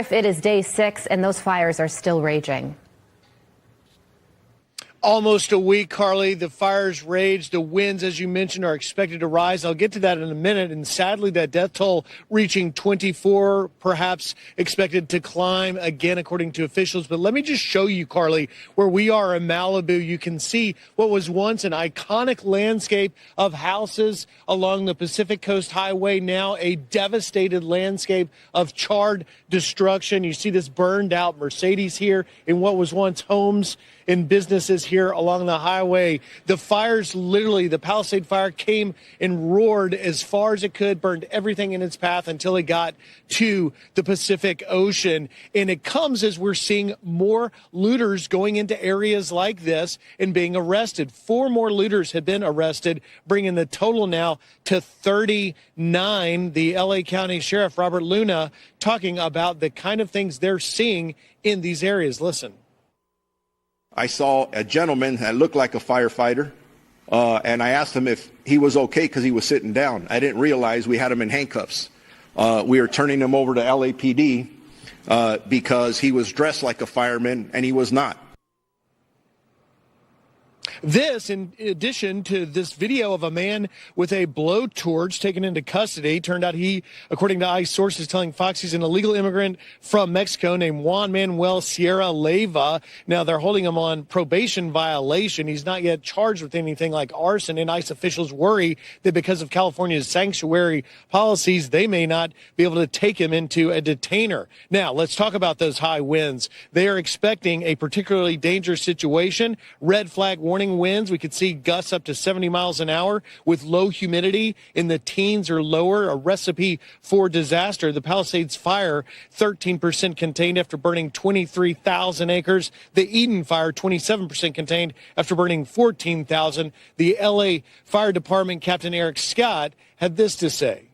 if it is day 6 and those fires are still raging. Almost a week, Carly. The fires rage. The winds, as you mentioned, are expected to rise. I'll get to that in a minute. And sadly, that death toll reaching 24, perhaps expected to climb again, according to officials. But let me just show you, Carly, where we are in Malibu. You can see what was once an iconic landscape of houses along the Pacific Coast Highway, now a devastated landscape of charred destruction. You see this burned out Mercedes here in what was once homes and businesses here along the highway. The fires, literally, the Palisade Fire came and roared as far as it could, burned everything in its path until it got to the Pacific Ocean. And it comes as we're seeing more looters going into areas like this and being arrested. 4 more looters have been arrested, bringing the total now to 39. The LA County Sheriff Robert Luna talking about the kind of things they're seeing in these areas. Listen. I saw a gentleman that looked like a firefighter, and I asked him if he was okay because he was sitting down. I didn't realize we had him in handcuffs. We were turning him over to LAPD because he was dressed like a fireman, and he was not. This, in addition to this video of a man with a blowtorch taken into custody. Turned out he, according to ICE sources telling Fox, he's an illegal immigrant from Mexico named Juan Manuel Sierra Leyva. Now, they're holding him on probation violation. He's not yet charged with anything like arson, and ICE officials worry that because of California's sanctuary policies, they may not be able to take him into a detainer. Now, let's talk about those high winds. They are expecting a particularly dangerous situation. Red flag warning winds. We could see gusts up to 70 miles an hour with low humidity in the teens or lower, a recipe for disaster. The Palisades fire, 13% contained after burning 23,000 acres. The Eden fire, 27% contained after burning 14,000. The LA Fire Department Captain Eric Scott had this to say.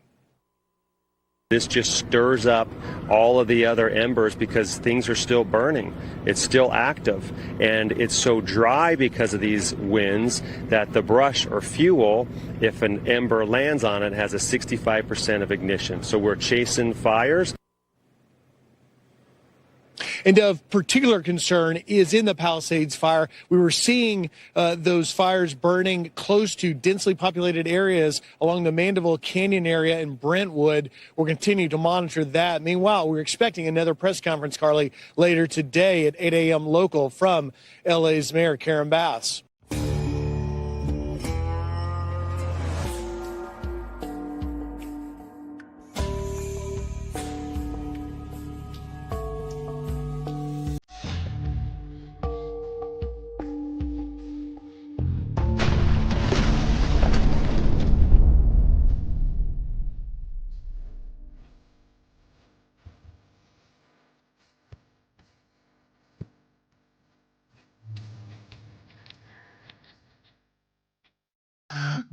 This just stirs up all of the other embers because things are still burning. It's still active. And it's so dry because of these winds that the brush or fuel, if an ember lands on it, has a 65% of ignition. So we're chasing fires. And of particular concern is in the Palisades fire. We were seeing those fires burning close to densely populated areas along the Mandeville Canyon area in Brentwood. We'll continue to monitor that. Meanwhile, we're expecting another press conference, Carly, later today at 8 a.m. local from LA's Mayor Karen Bass.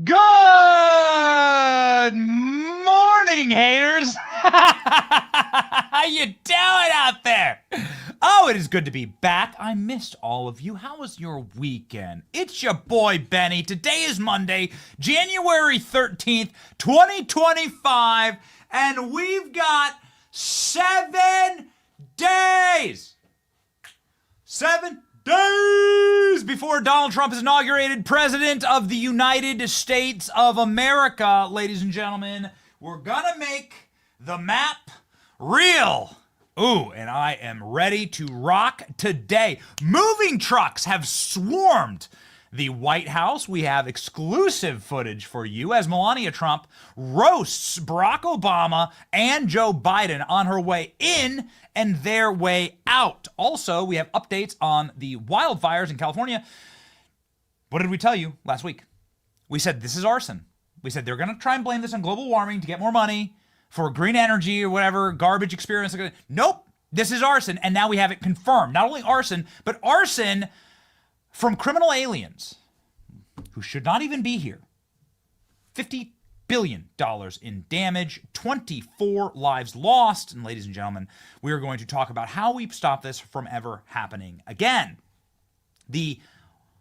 Good morning, haters. How you doing out there? Oh, it is good to be back. I missed all of you. How was your weekend? It's your boy, Benny. Today is Monday, January 13th, 2025, and we've got 7 days. 7 days before Donald Trump is inaugurated President of the United States of America. Ladies and gentlemen, we're gonna make the map real. Ooh, and I am ready to rock today. Moving trucks have swarmed the White House. We have exclusive footage for you as Melania Trump roasts Barack Obama and Joe Biden on her way in and their way out. Also, we have updates on the wildfires in California. What did we tell you last week? We said this is arson. We said they're going to try and blame this on global warming to get more money for green energy or whatever garbage experience. Nope, this is arson. And now we have it confirmed. Not only arson, but arson from criminal aliens who should not even be here. $50 billion in damage, 24 lives lost. And ladies and gentlemen, we are going to talk about how we stop this from ever happening again. The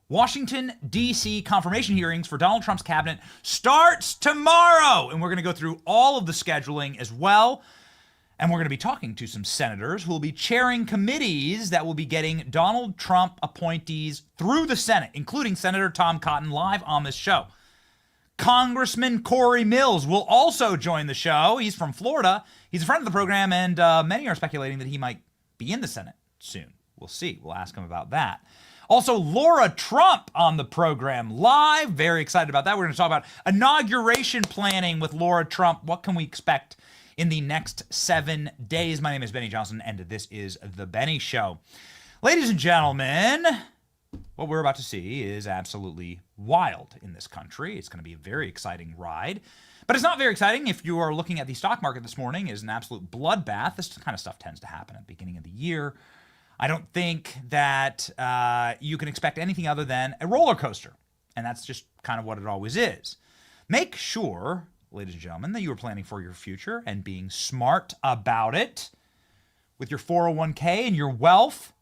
Washington, D.C. confirmation hearings for Donald Trump's cabinet starts tomorrow. And we're going to go through all of the scheduling as well And we're going to be talking to some senators who will be chairing committees that will be getting Donald Trump appointees through the Senate, including Senator Tom Cotton, live on this show. Congressman Corey Mills will also join the show. He's from Florida. He's a friend of the program, and many are speculating that he might be in the Senate soon. We'll see. We'll ask him about that. Also, Lara Trump on the program live. Very excited about that. We're going to talk about inauguration planning with Lara Trump. What can we expect in the next 7 days? My name is Benny Johnson, and this is The Benny Show. Ladies and gentlemen, what we're about to see is absolutely wild in this country. It's going to be a very exciting ride. But it's not very exciting if you are looking at the stock market this morning is an absolute bloodbath. This kind of stuff tends to happen at the beginning of the year. I don't think that you can expect anything other than a roller coaster. And that's just kind of what it always is. Make sure, ladies and gentlemen, that you are planning for your future and being smart about it. With your 401k and your wealth,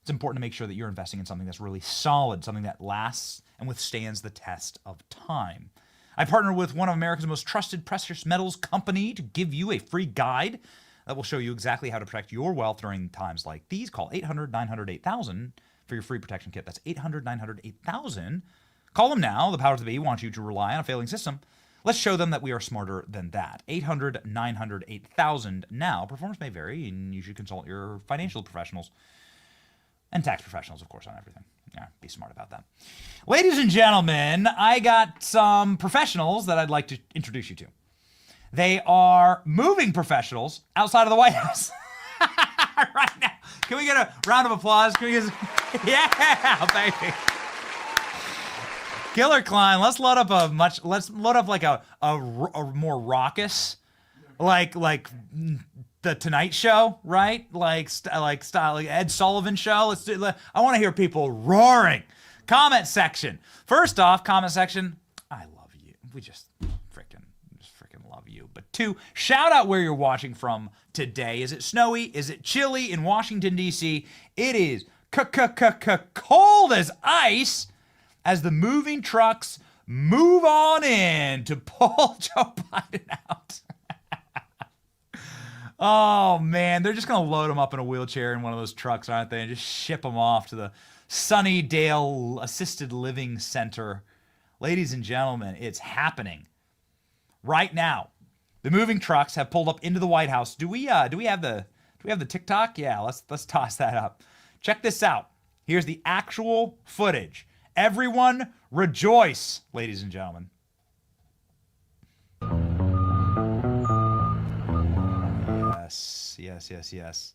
it's important to make sure that you're investing in something that's really solid, something that lasts and withstands the test of time. I partner with one of America's most trusted precious metals company to give you a free guide that will show you exactly how to protect your wealth during times like these. Call 800-900-8000 for your free protection kit. That's 800-900-8000. Call them now. The powers that be want you to rely on a failing system. Let's show them that we are smarter than that. 800-900-8000 now. Performance may vary, and you should consult your financial professionals and tax professionals, of course, on everything. Yeah, be smart about that. Ladies and gentlemen, I got some professionals that I'd like to introduce you to. They are moving professionals outside of the White House right now. Can we get a round of applause? Can we get yeah, baby. Killer Klein, let's load up like a more raucous, like the Tonight Show, right? Like Ed Sullivan Show. Let's do. I want to hear people roaring. Comment section. First off, comment section. I love you. We just freaking love you. But 2, shout out where you're watching from today. Is it snowy? Is it chilly in Washington D.C.? It is cold as ice as the moving trucks move on in to pull Joe Biden out. Oh, man, they're just going to load him up in a wheelchair in one of those trucks, aren't they, and just ship him off to the Sunnydale Assisted Living Center. Ladies and gentlemen, it's happening right now. The moving trucks have pulled up into the White House. Do we have the TikTok? Yeah, let's toss that up. Check this out. Here's the actual footage. Everyone rejoice, ladies and gentlemen. Yes.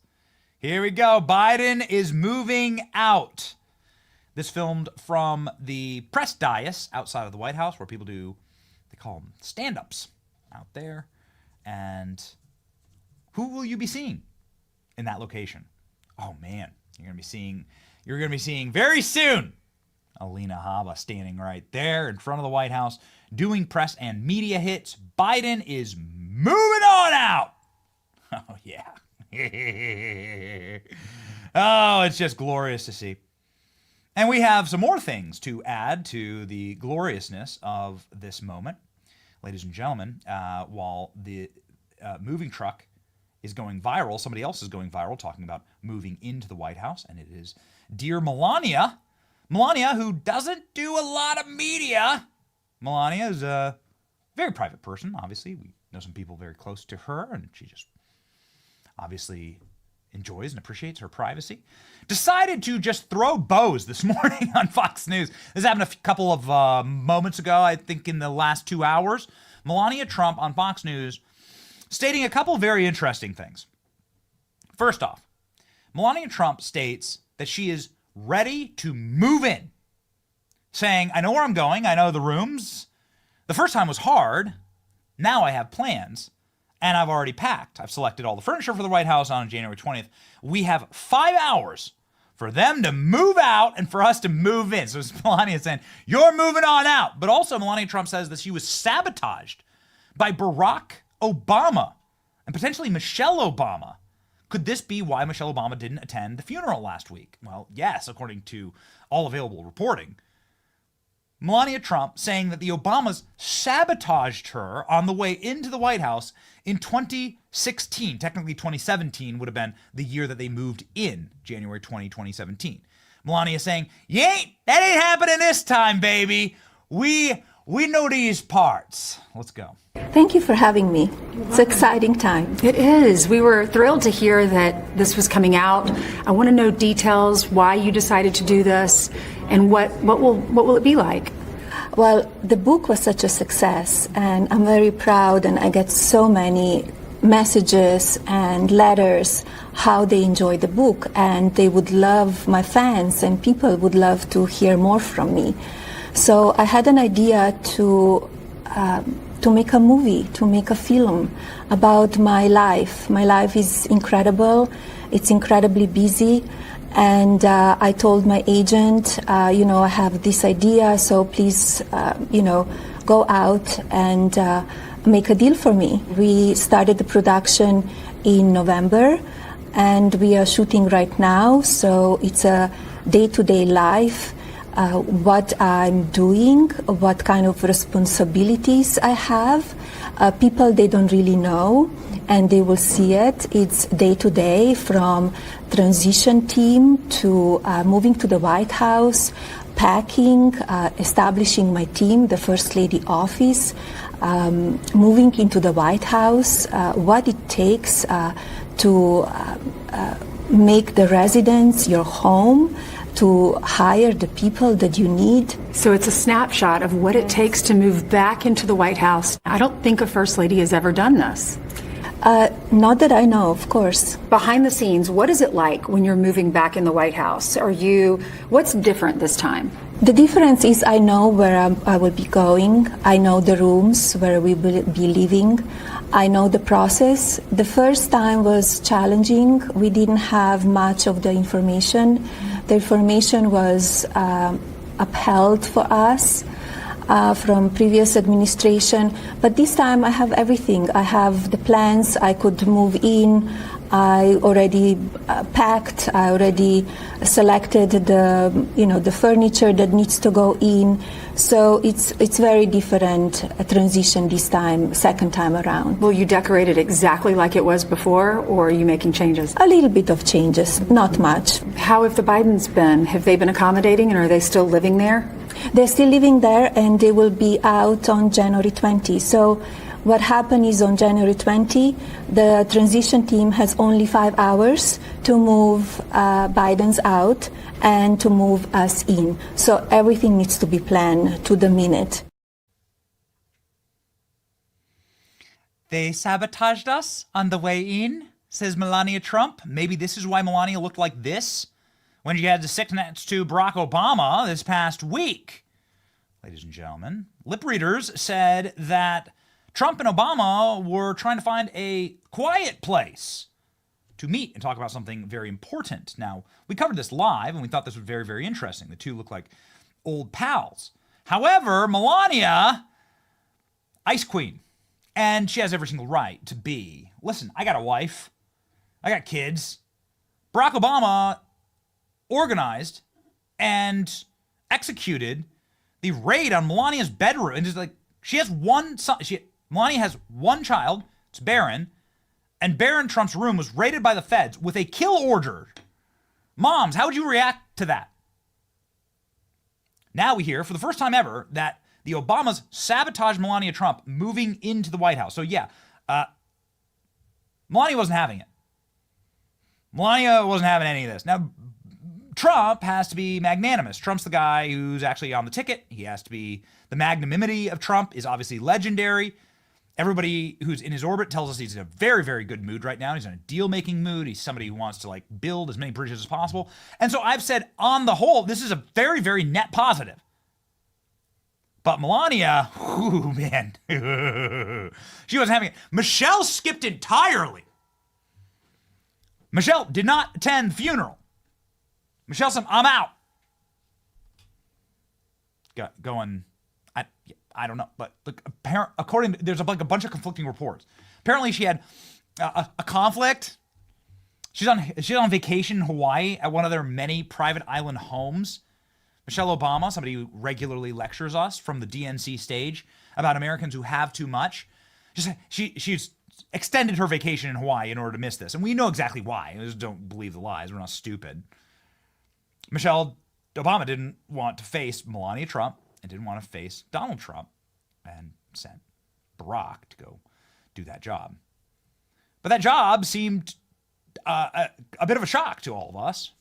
Here we go. Biden is moving out. This filmed from the press dais outside of the White House where people do, they call them stand-ups out there. And who will you be seeing in that location? Oh, man. You're going to be seeing very soon Alina Habba standing right there in front of the White House doing press and media hits. Biden is moving on out. Oh, yeah. Oh, it's just glorious to see. And we have some more things to add to the gloriousness of this moment. Ladies and gentlemen, while the moving truck is going viral, somebody else is going viral talking about moving into the White House, and it is dear Melania. Melania, who doesn't do a lot of media. Melania is a very private person, obviously. We know some people very close to her, and she just obviously enjoys and appreciates her privacy. Decided to just throw bows this morning on Fox News. This happened a couple of moments ago, I think in the last 2 hours. Melania Trump on Fox News stating a couple of very interesting things. First off, Melania Trump states that she is ready to move in, saying, I know where I'm going, I know the rooms. The first time was hard. Now I have plans. And I've already packed. I've selected all the furniture for the White House on January 20th. We have 5 hours for them to move out and for us to move in. So it's Melania saying, you're moving on out. But also Melania Trump says that she was sabotaged by Barack Obama and potentially Michelle Obama. Could this be why Michelle Obama didn't attend the funeral last week? Well, yes, according to all available reporting. Melania Trump saying that the Obamas sabotaged her on the way into the White House in 2016. Technically, 2017 would have been the year that they moved in, January 2017. Melania saying, that ain't happening this time, baby. We know these parts. Let's go. Thank you for having me. It's an exciting time. It is. We were thrilled to hear that this was coming out. I want to know details, why you decided to do this, and what will it be like? Well, the book was such a success, and I'm very proud, and I get so many messages and letters how they enjoy the book, and they would love, my fans and people would love to hear more from me. So I had an idea to make a movie, to make a film about my life. My life is incredible. It's incredibly busy. And I told my agent, I have this idea, so please, go out and make a deal for me. We started the production in November, and we are shooting right now, so it's a day-to-day life. What I'm doing, what kind of responsibilities I have. People, they don't really know, and they will see it. It's day to day, from transition team to moving to the White House, packing, establishing my team, the First Lady office, moving into the White House, what it takes to make the residence your home, to hire the people that you need. So it's a snapshot of what it takes to move back into the White House. I don't think a First Lady has ever done this. Not that I know, of course. Behind the scenes, what is it like when you're moving back in the White House? What's different this time? The difference is I know where I will be going. I know the rooms where we will be living. I know the process. The first time was challenging. We didn't have much of the information. The information was upheld for us from previous administration. But this time I have everything. I have the plans. I could move in. I already packed. I already selected the furniture that needs to go in. So it's very different transition this time, second time around. Will you decorate it exactly like it was before, or are you making changes? A little bit of changes, not much. How have the Bidens been? Have they been accommodating, and are they still living there? They're still living there, and they will be out on January 20. So what happened is on January 20, the transition team has only 5 hours to move Biden's out and to move us in. So everything needs to be planned to the minute. They sabotaged us on the way in, says Melania Trump. Maybe this is why Melania looked like this when she had to sit next to Barack Obama this past week. Ladies and gentlemen, lip readers said that Trump and Obama were trying to find a quiet place to meet and talk about something very important. Now, we covered this live, and we thought this was very, very interesting. The two look like old pals. However, Melania, Ice Queen, and she has every single right to be. Listen, I got a wife. I got kids. Barack Obama organized and executed the raid on Melania's bedroom. And just like, she has one son. Melania has one child. It's Barron. And Barron Trump's room was raided by the feds with a kill order. Moms, how would you react to that? Now we hear, for the first time ever, that the Obamas sabotaged Melania Trump moving into the White House. So yeah, Melania wasn't having it. Melania wasn't having any of this. Now, Trump has to be magnanimous. Trump's the guy who's actually on the ticket. He has to be, the magnanimity of Trump is obviously legendary. Everybody who's in his orbit tells us he's in a very, very good mood right now. He's in a deal-making mood. He's somebody who wants to build as many bridges as possible. And so I've said, on the whole, this is a very, very net positive. But Melania, ooh, man, she wasn't having it. Michelle skipped entirely. Michelle did not attend the funeral. Michelle said, I'm out. Going, I don't know, but according to, there's a bunch of conflicting reports. Apparently she had a conflict. She's on vacation in Hawaii at one of their many private island homes. Michelle Obama, somebody who regularly lectures us from the DNC stage about Americans who have too much, she's extended her vacation in Hawaii in order to miss this. And we know exactly why. I just don't believe the lies. We're not stupid. Michelle Obama didn't want to face Melania Trump and didn't want to face Donald Trump and sent Barack to go do that job. But that job seemed a bit of a shock to all of us.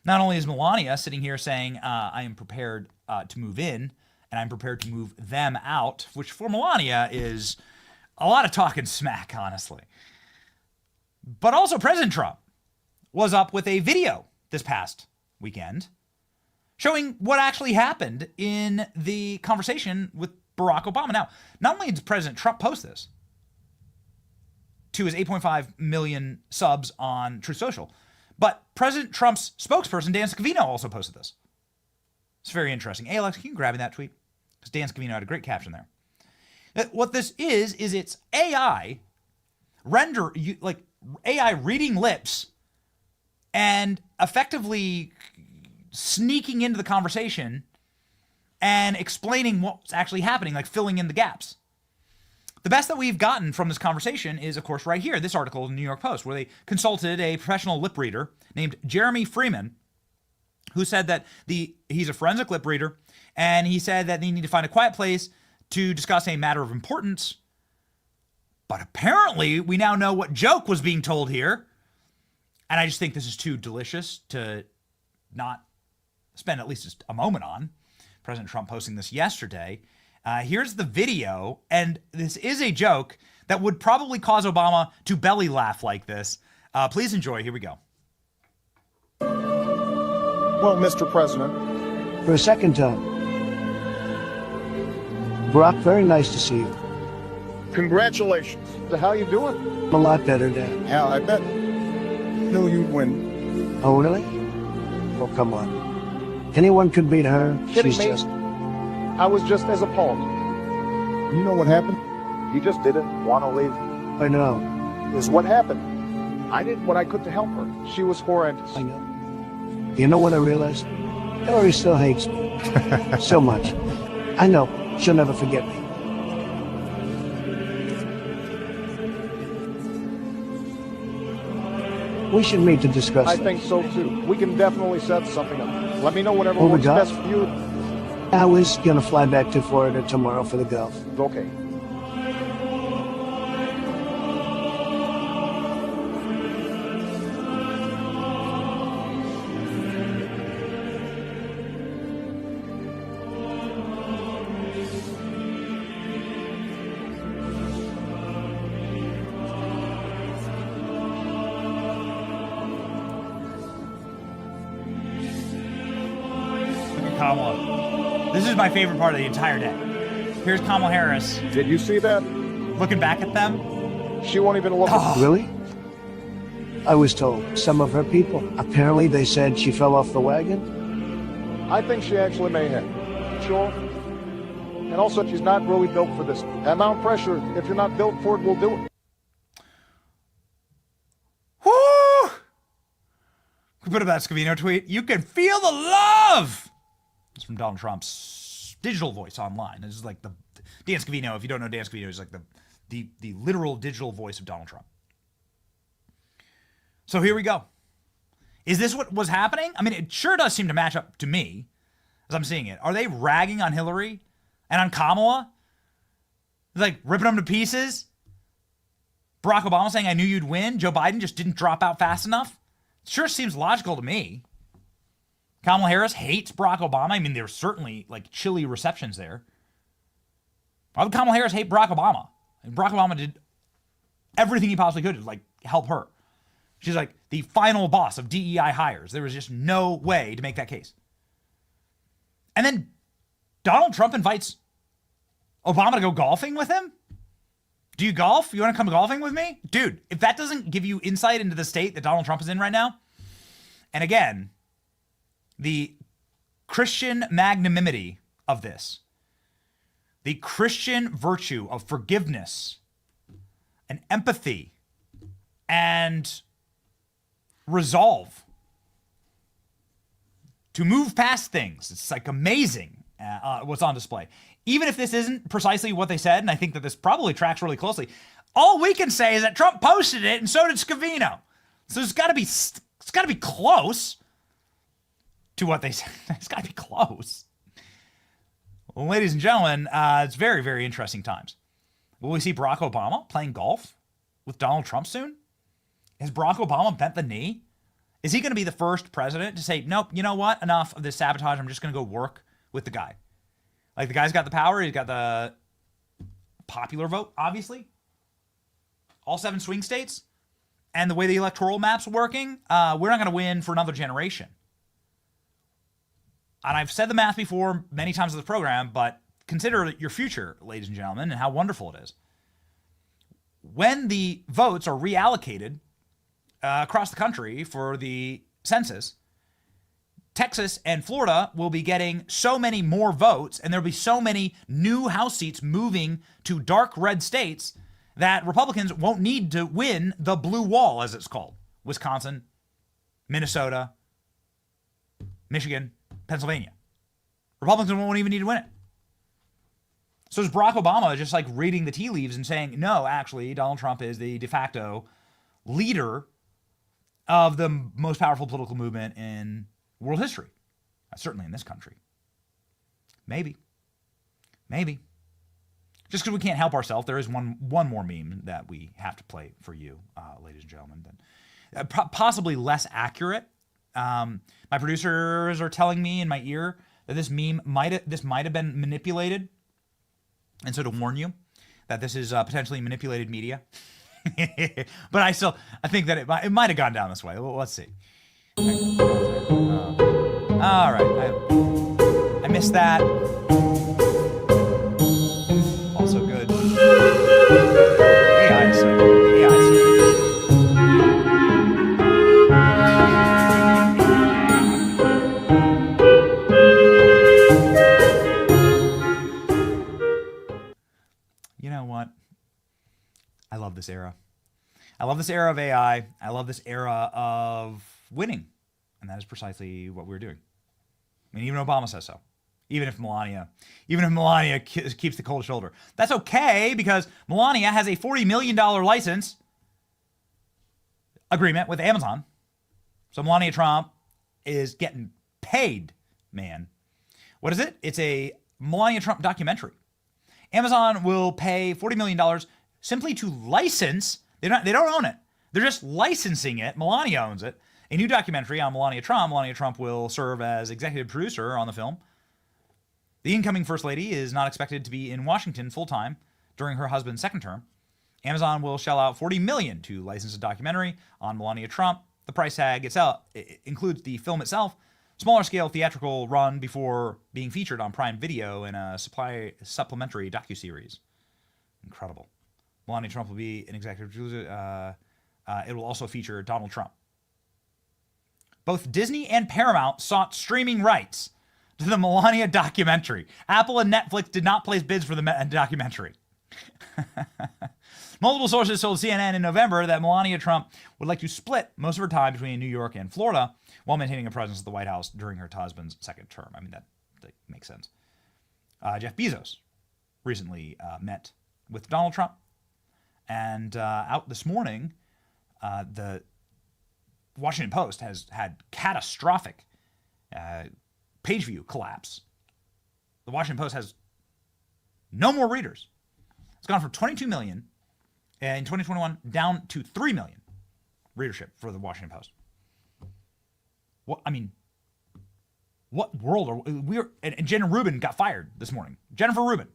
Not only is Melania sitting here saying, I am prepared to move in and I'm prepared to move them out, which for Melania is a lot of talking smack, honestly. But also President Trump was up with a video this past weekend showing what actually happened in the conversation with Barack Obama. Now, not only did President Trump post this to his 8.5 million subs on Truth Social, but President Trump's spokesperson, Dan Scavino, also posted this. It's very interesting. Hey, Alex, can you grab me that tweet? Because Dan Scavino had a great caption there. What this is it's AI AI reading lips and effectively sneaking into the conversation and explaining what's actually happening, like filling in the gaps. The best that we've gotten from this conversation is, of course, right here, this article in the New York Post, where they consulted a professional lip reader named Jeremy Freeman, who said that he's a forensic lip reader, and he said that they need to find a quiet place to discuss a matter of importance. But apparently, we now know what joke was being told here. And I just think this is too delicious to not spend at least just a moment on. President Trump posting this yesterday. Here's the video, and this is a joke that would probably cause Obama to belly laugh like this. Please enjoy. Here we go. Well, Mr. President. For a second time. Barack, very nice to see you. Congratulations. So how you doing? I'm a lot better, Dad. Yeah, I bet. Knew you'd win. Oh, really? Well, come on. Anyone could beat her. Kidding She's me? just... I was just as appalled. You know what happened? You just didn't want to leave. I know. Is what happened. I did what I could to help her. She was horrendous. I know. You know what I realized? Hillary still hates me. So much. I know. She'll never forget me. We should meet to discuss I this. think so too. We can definitely set something up. Let me know whatever Oh, we works got best it? for you. I was gonna fly back to Florida tomorrow for the golf. Okay. Kamala. This is my favorite part of the entire day. Here's Kamala Harris Did you see that? looking back at them. She won't even look at me. Really? I was told some of her people. Apparently they said she fell off the wagon. I think she actually may have. Sure. And also, she's not really built for this. Amount pressure, if you're not built for it, will do it. Whoo! We put up that Scavino tweet. You can feel the love. It's from Donald Trump's digital voice online. This is like the Dan Scavino. If you don't know Dan Scavino, is like the literal digital voice of Donald Trump. So here we go. Is this what was happening? I mean, it sure does seem to match up to me as I'm seeing it. Are they ragging on Hillary and on Kamala? Like ripping them to pieces? Barack Obama saying, I knew you'd win. Joe Biden just didn't drop out fast enough. It sure seems logical to me. Kamala Harris hates Barack Obama. I mean, there's certainly like chilly receptions there. Why would Kamala Harris hate Barack Obama? And Barack Obama did everything he possibly could to like help her. She's like the final boss of DEI hires. There was just no way to make that case. And then Donald Trump invites Obama to go golfing with him? Do you golf? You want to come golfing with me? Dude, if that doesn't give you insight into the state that Donald Trump is in right now, and again, the Christian magnanimity of this, the Christian virtue of forgiveness and empathy and resolve to move past things. It's like amazing what's on display. Even if this isn't precisely what they said, and I think that this probably tracks really closely, all we can say is that Trump posted it, and so did Scavino. So it's got to be close to what they said. It's got to be close. Well, ladies and gentlemen, it's very, very interesting times. Will we see Barack Obama playing golf with Donald Trump soon? Has Barack Obama bent the knee? Is he going to be the first president to say, nope, you know what? Enough of this sabotage. I'm just going to go work with the guy. Like, the guy's got the power. He's got the popular vote, obviously. All 7 swing states. And the way the electoral map's working, we're not going to win for another generation. And I've said the math before many times in the program, but consider your future, ladies and gentlemen, and how wonderful it is. When the votes are reallocated across the country for the census, Texas and Florida will be getting so many more votes, and there'll be so many new House seats moving to dark red states that Republicans won't need to win the blue wall, as it's called. Wisconsin, Minnesota, Michigan, Pennsylvania. Republicans won't even need to win it. So is Barack Obama just like reading the tea leaves and saying, no, actually, Donald Trump is the de facto leader of the most powerful political movement in world history? Certainly in this country. Maybe. Just because we can't help ourselves, there is one more meme that we have to play for you, ladies and gentlemen. Possibly less accurate. My producers are telling me in my ear that this meme might have been manipulated. And so to warn you that this is potentially manipulated media. But I think that it might have gone down this way. Well, let's see. All right. I missed that. Also good. AI site. You know what? I love this era. I love this era of AI. I love this era of winning. And that is precisely what we're doing. I mean, even Obama says so. Even if Melania keeps the cold shoulder. That's okay, because Melania has a $40 million license agreement with Amazon. So Melania Trump is getting paid, man. What is it? It's a Melania Trump documentary. Amazon will pay $40 million simply to license. They don't own it. They're just licensing it. Melania owns it. A new documentary on Melania Trump. Melania Trump will serve as executive producer on the film. The incoming First Lady is not expected to be in Washington full-time during her husband's second term. Amazon will shell out $40 million to license a documentary on Melania Trump. The price tag itself includes the film itself, smaller-scale theatrical run before being featured on Prime Video in a supplementary docuseries. Incredible. Melania Trump will be an executive producer. It will also feature Donald Trump. Both Disney and Paramount sought streaming rights to the Melania documentary. Apple and Netflix did not place bids for the documentary. Multiple sources told CNN in November that Melania Trump would like to split most of her time between New York and Florida while maintaining a presence at the White House during her husband's second term. I mean, that makes sense. Jeff Bezos recently met with Donald Trump. And out this morning, the Washington Post has had catastrophic page view collapse. The Washington Post has no more readers. It's gone from 22 million in 2021 down to 3 million readership for the Washington Post. What world are we? And Jenna Rubin got fired this morning. Jennifer Rubin,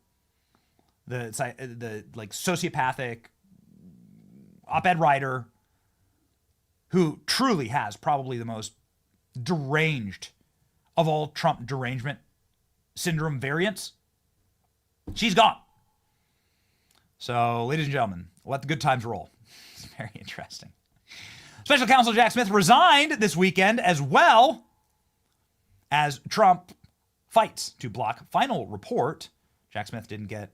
the sociopathic op-ed writer who truly has probably the most deranged of all Trump derangement syndrome variants. She's gone. So, ladies and gentlemen, let the good times roll. It's very interesting. Special Counsel Jack Smith resigned this weekend as well as Trump fights to block final report. Jack Smith didn't get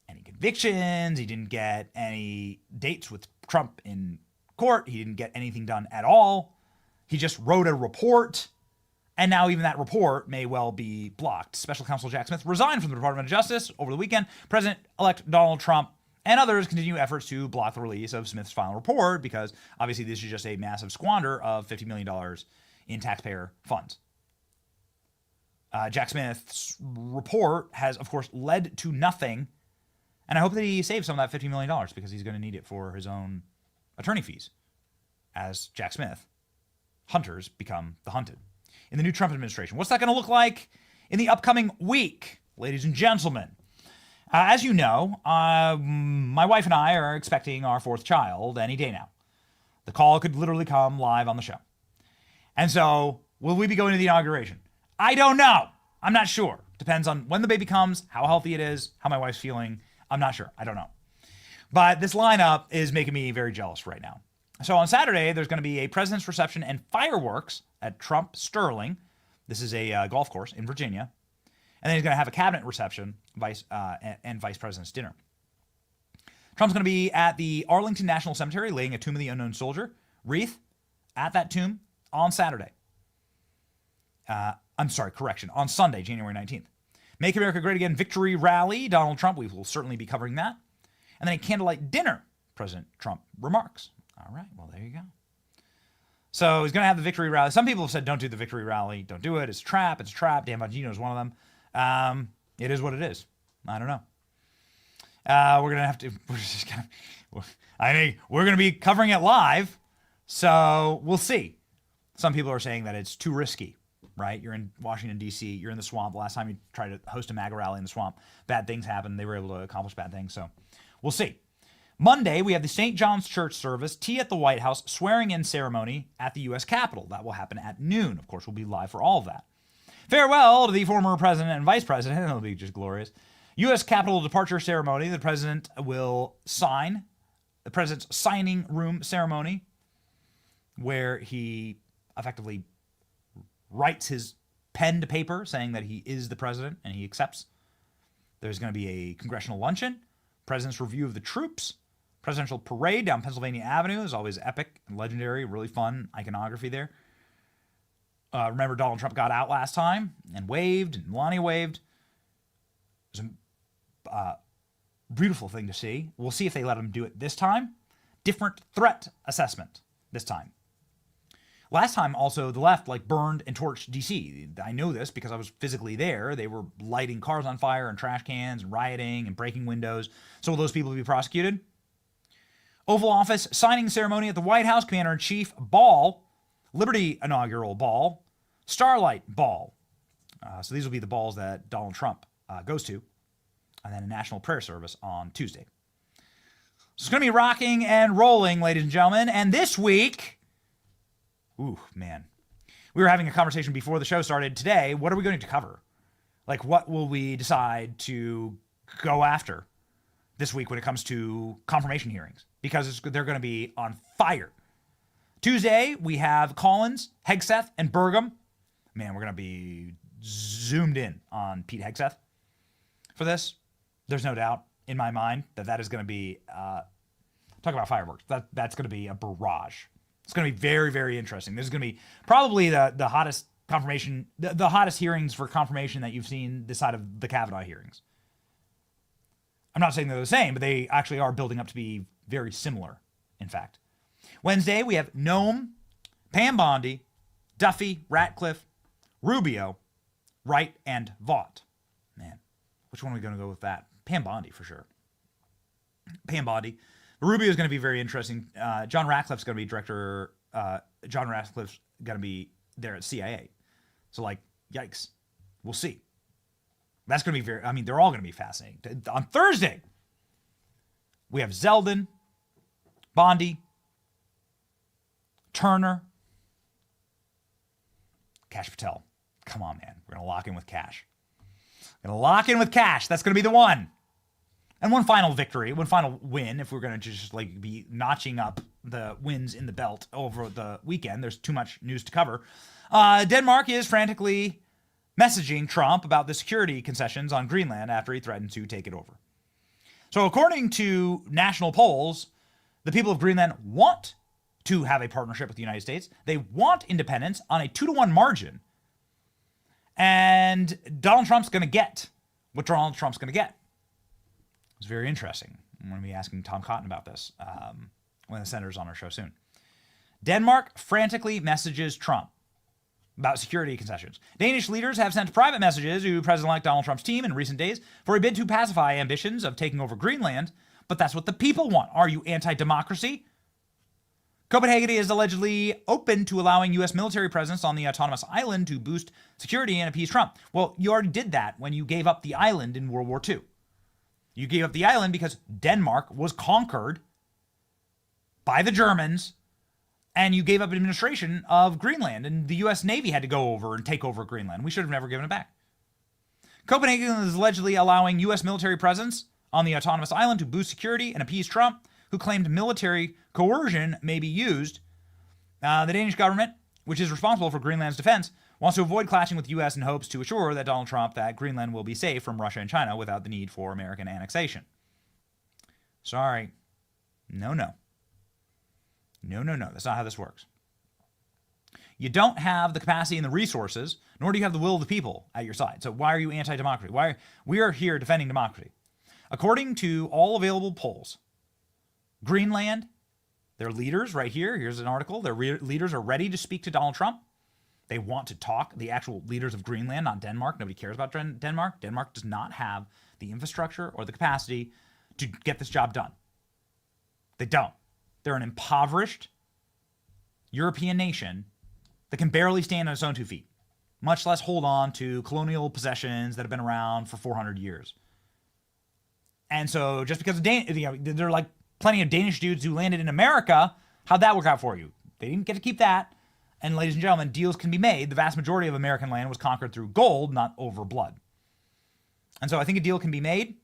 any convictions. He didn't get any dates with Trump in court. He didn't get anything done at all. He just wrote a report And now even that report may well be blocked. Special counsel Jack Smith resigned from the Department of Justice over the weekend. President-elect Donald Trump and others continue efforts to block the release of Smith's final report because obviously this is just a massive squander of $50 million in taxpayer funds. Jack Smith's report has, of course, led to nothing. And I hope that he saves some of that $50 million because he's going to need it for his own attorney fees. As Jack Smith, hunters become the hunted. In the new Trump administration, what's that going to look like in the upcoming week, ladies and gentlemen? As you know, my wife and I are expecting our fourth child any day now. The call could literally come live on the show. And so, will we be going to the inauguration? I don't know. I'm not sure. Depends on when the baby comes, how healthy it is, how my wife's feeling. I'm not sure. I don't know. But this lineup is making me very jealous right now. So on Saturday, there's going to be a president's reception and fireworks at Trump Sterling. This is a golf course in Virginia. And then he's going to have a cabinet reception and vice president's dinner. Trump's going to be at the Arlington National Cemetery laying a Tomb of the Unknown Soldier wreath at that tomb on Saturday. On Sunday, January 19th. Make America Great Again victory rally, Donald Trump. We will certainly be covering that. And then a candlelight dinner, President Trump remarks. All right, well, there you go. So he's going to have the victory rally. Some people have said, don't do the victory rally. Don't do it. It's a trap. It's a trap. Dan Bongino is one of them. It is what it is. I don't know. We're going to have to, we're going to be covering it live. So we'll see. Some people are saying that it's too risky, right? You're in Washington, D.C. You're in the swamp. The last time you tried to host a MAGA rally in the swamp, bad things happened. They were able to accomplish bad things. So we'll see. Monday, we have the St. John's Church service, tea at the White House, swearing-in ceremony at the U.S. Capitol. That will happen at noon. Of course, we'll be live for all of that. Farewell to the former president and vice president. It'll be just glorious. U.S. Capitol departure ceremony. The president will sign. The president's signing room ceremony, where he effectively writes his pen to paper saying that he is the president and he accepts. There's going to be a congressional luncheon, president's review of the troops, presidential parade down Pennsylvania Avenue is always epic and legendary, really fun iconography there. Remember Donald Trump got out last time and waved, and Melania waved. It was a beautiful thing to see. We'll see if they let him do it this time. Different threat assessment this time. Last time, also, the left burned and torched D.C. I know this because I was physically there. They were lighting cars on fire and trash cans and rioting and breaking windows. So will those people be prosecuted? Oval Office signing ceremony at the White House. Commander-in-Chief Ball. Liberty Inaugural Ball. Starlight Ball. So these will be the balls that Donald Trump goes to. And then a national prayer service on Tuesday. So it's going to be rocking and rolling, ladies and gentlemen. And this week... Ooh, man. We were having a conversation before the show started today. What are we going to cover? What will we decide to go after this week when it comes to confirmation hearings? Because they're going to be on fire. Tuesday, we have Collins, Hegseth, and Burgum. Man, we're going to be zoomed in on Pete Hegseth for this. There's no doubt in my mind that is going to be, talk about fireworks, that's going to be a barrage. It's going to be very, very interesting. This is going to be probably the hottest confirmation, the hottest hearings for confirmation that you've seen this side of the Kavanaugh hearings. I'm not saying they're the same, but they actually are building up to be very similar, in fact. Wednesday, we have Noem, Pam Bondi, Duffy, Ratcliffe, Rubio, Wright, and Vaught. Man, which one are we going to go with that? Pam Bondi, for sure. Pam Bondi. Rubio is going to be very interesting. John Ratcliffe's going to be director. John Ratcliffe's going to be there at CIA. So, yikes. We'll see. That's going to be they're all going to be fascinating. On Thursday, we have Zeldin, Bondi, Turner, Kash Patel. Come on, man. We're going to lock in with Kash. That's going to be the one. And one final victory, one final win, if we're going to just be notching up the wins in the belt over the weekend. There's too much news to cover. Denmark is frantically messaging Trump about the security concessions on Greenland after he threatened to take it over. So according to national polls, the people of Greenland want to have a partnership with the United States. They want independence on a 2-to-1 margin. And Donald Trump's going to get what Donald Trump's going to get. It's very interesting. I'm going to be asking Tom Cotton about this when the senator's on our show soon. Denmark frantically messages Trump about security concessions. Danish leaders have sent private messages to President-elect Donald Trump's team in recent days for a bid to pacify ambitions of taking over Greenland, but that's what the people want. Are you anti-democracy? Copenhagen is allegedly open to allowing U.S. military presence on the autonomous island to boost security and appease Trump. Well, you already did that when you gave up the island in World War II. You gave up the island because Denmark was conquered by the Germans, and you gave up administration of Greenland, and the U.S. Navy had to go over and take over Greenland. We should have never given it back. Copenhagen is allegedly allowing U.S. military presence on the autonomous island to boost security and appease Trump, who claimed military coercion may be used. The Danish government, which is responsible for Greenland's defense, wants to avoid clashing with the U.S. in hopes to assure that Donald Trump that Greenland will be safe from Russia and China without the need for American annexation. Sorry. No. That's not how this works. You don't have the capacity and the resources, nor do you have the will of the people at your side. So why are you anti-democracy? We are here defending democracy. According to all available polls, Greenland, their leaders right here, here's an article, their leaders are ready to speak to Donald Trump. They want to talk, the actual leaders of Greenland, not Denmark. Nobody cares about Denmark. Denmark does not have the infrastructure or the capacity to get this job done. They don't. They're an impoverished European nation that can barely stand on its own 2 feet, much less hold on to colonial possessions that have been around for 400 years. And so just because they're like plenty of Danish dudes who landed in America, how'd that work out for you? They didn't get to keep that. And ladies and gentlemen, deals can be made. The vast majority of American land was conquered through gold, not over blood. And so I think a deal can be made.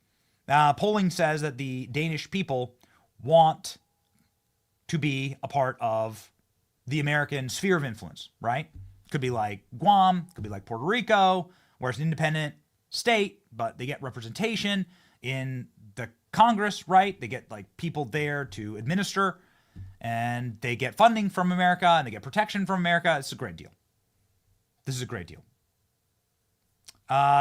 Polling says that the Danish people want to be a part of the American sphere of influence, right? Could be like Guam, could be like Puerto Rico, where it's an independent state, but they get representation in the Congress, right? They get like people there to administer, and they get funding from America, and they get protection from America. It's a great deal. This is a great deal.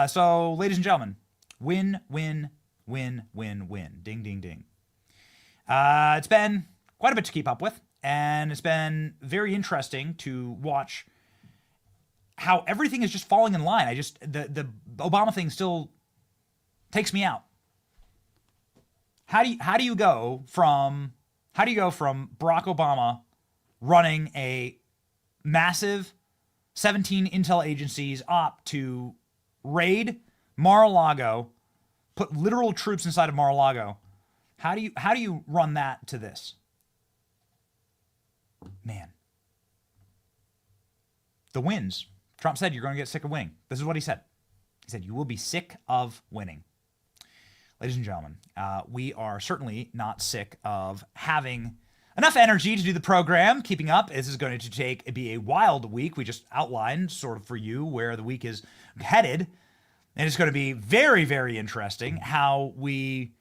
So, ladies and gentlemen, win, win, win, win, win. Ding, ding, ding. It's been quite a bit to keep up with, and it's been very interesting to watch how everything is just falling in line. The Obama thing still takes me out. How do you go from Barack Obama running a massive 17 intel agencies op to raid Mar-a-Lago, put literal troops inside of Mar-a-Lago? How do you run that to this? Man. The wins. Trump said you're going to get sick of winning. This is what he said. He said you will be sick of winning. Ladies and gentlemen, we are certainly not sick of having enough energy to do the program, keeping up. This is going to be a wild week. We just outlined sort of for you where the week is headed. And it's going to be very, very interesting how we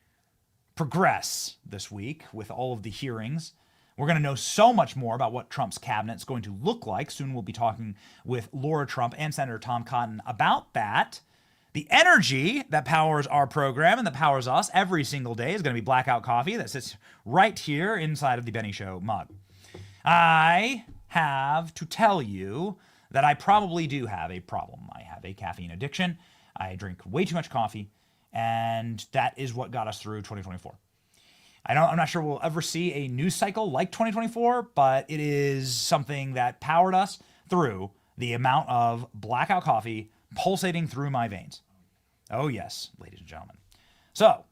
progress this week with all of the hearings. We're going to know so much more about what Trump's cabinet is going to look like. Soon we'll be talking with Lara Trump and Senator Tom Cotton about that. The energy that powers our program and that powers us every single day is going to be Blackout Coffee that sits right here inside of the Benny Show mug. I have to tell you that I probably do have a problem. I have a caffeine addiction. I drink way too much coffee, and that is what got us through 2024. I'm not sure we'll ever see a news cycle like 2024, but it is something that powered us through the amount of Blackout Coffee pulsating through my veins. Oh yes, ladies and gentlemen. So,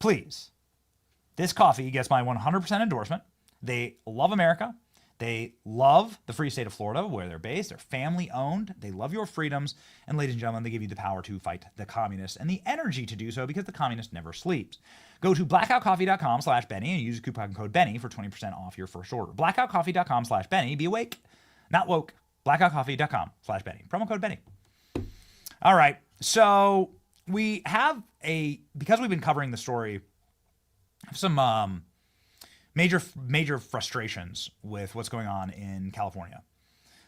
please, this coffee gets my 100% endorsement. They love America. They love the free state of Florida, where they're based. They're family owned. They love your freedoms. And ladies and gentlemen, they give you the power to fight the communists and the energy to do so, because the communist never sleeps. Go to blackoutcoffee.com/Benny and use the coupon code Benny for 20% off your first order. Blackoutcoffee.com/Benny. Be awake, not woke. Blackoutcoffee.com/Benny. Promo code Benny. All right. So we have because we've been covering the story, some major frustrations with what's going on in California.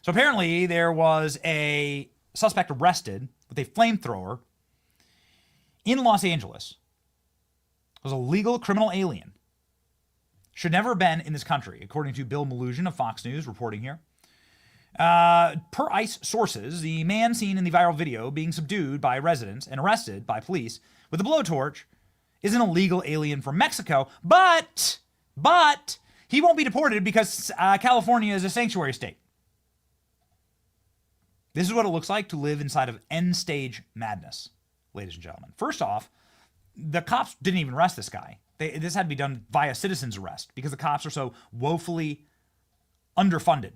So apparently there was a suspect arrested with a flamethrower in Los Angeles was a legal criminal alien. Should never have been in this country, according to Bill Malusian of Fox News reporting here. Per ICE sources, the man seen in the viral video being subdued by residents and arrested by police with a blowtorch is an illegal alien from Mexico, but he won't be deported because California is a sanctuary state. This is what it looks like to live inside of end-stage madness, ladies and gentlemen. First off, the cops didn't even arrest this guy. This had to be done via citizen's arrest because the cops are so woefully underfunded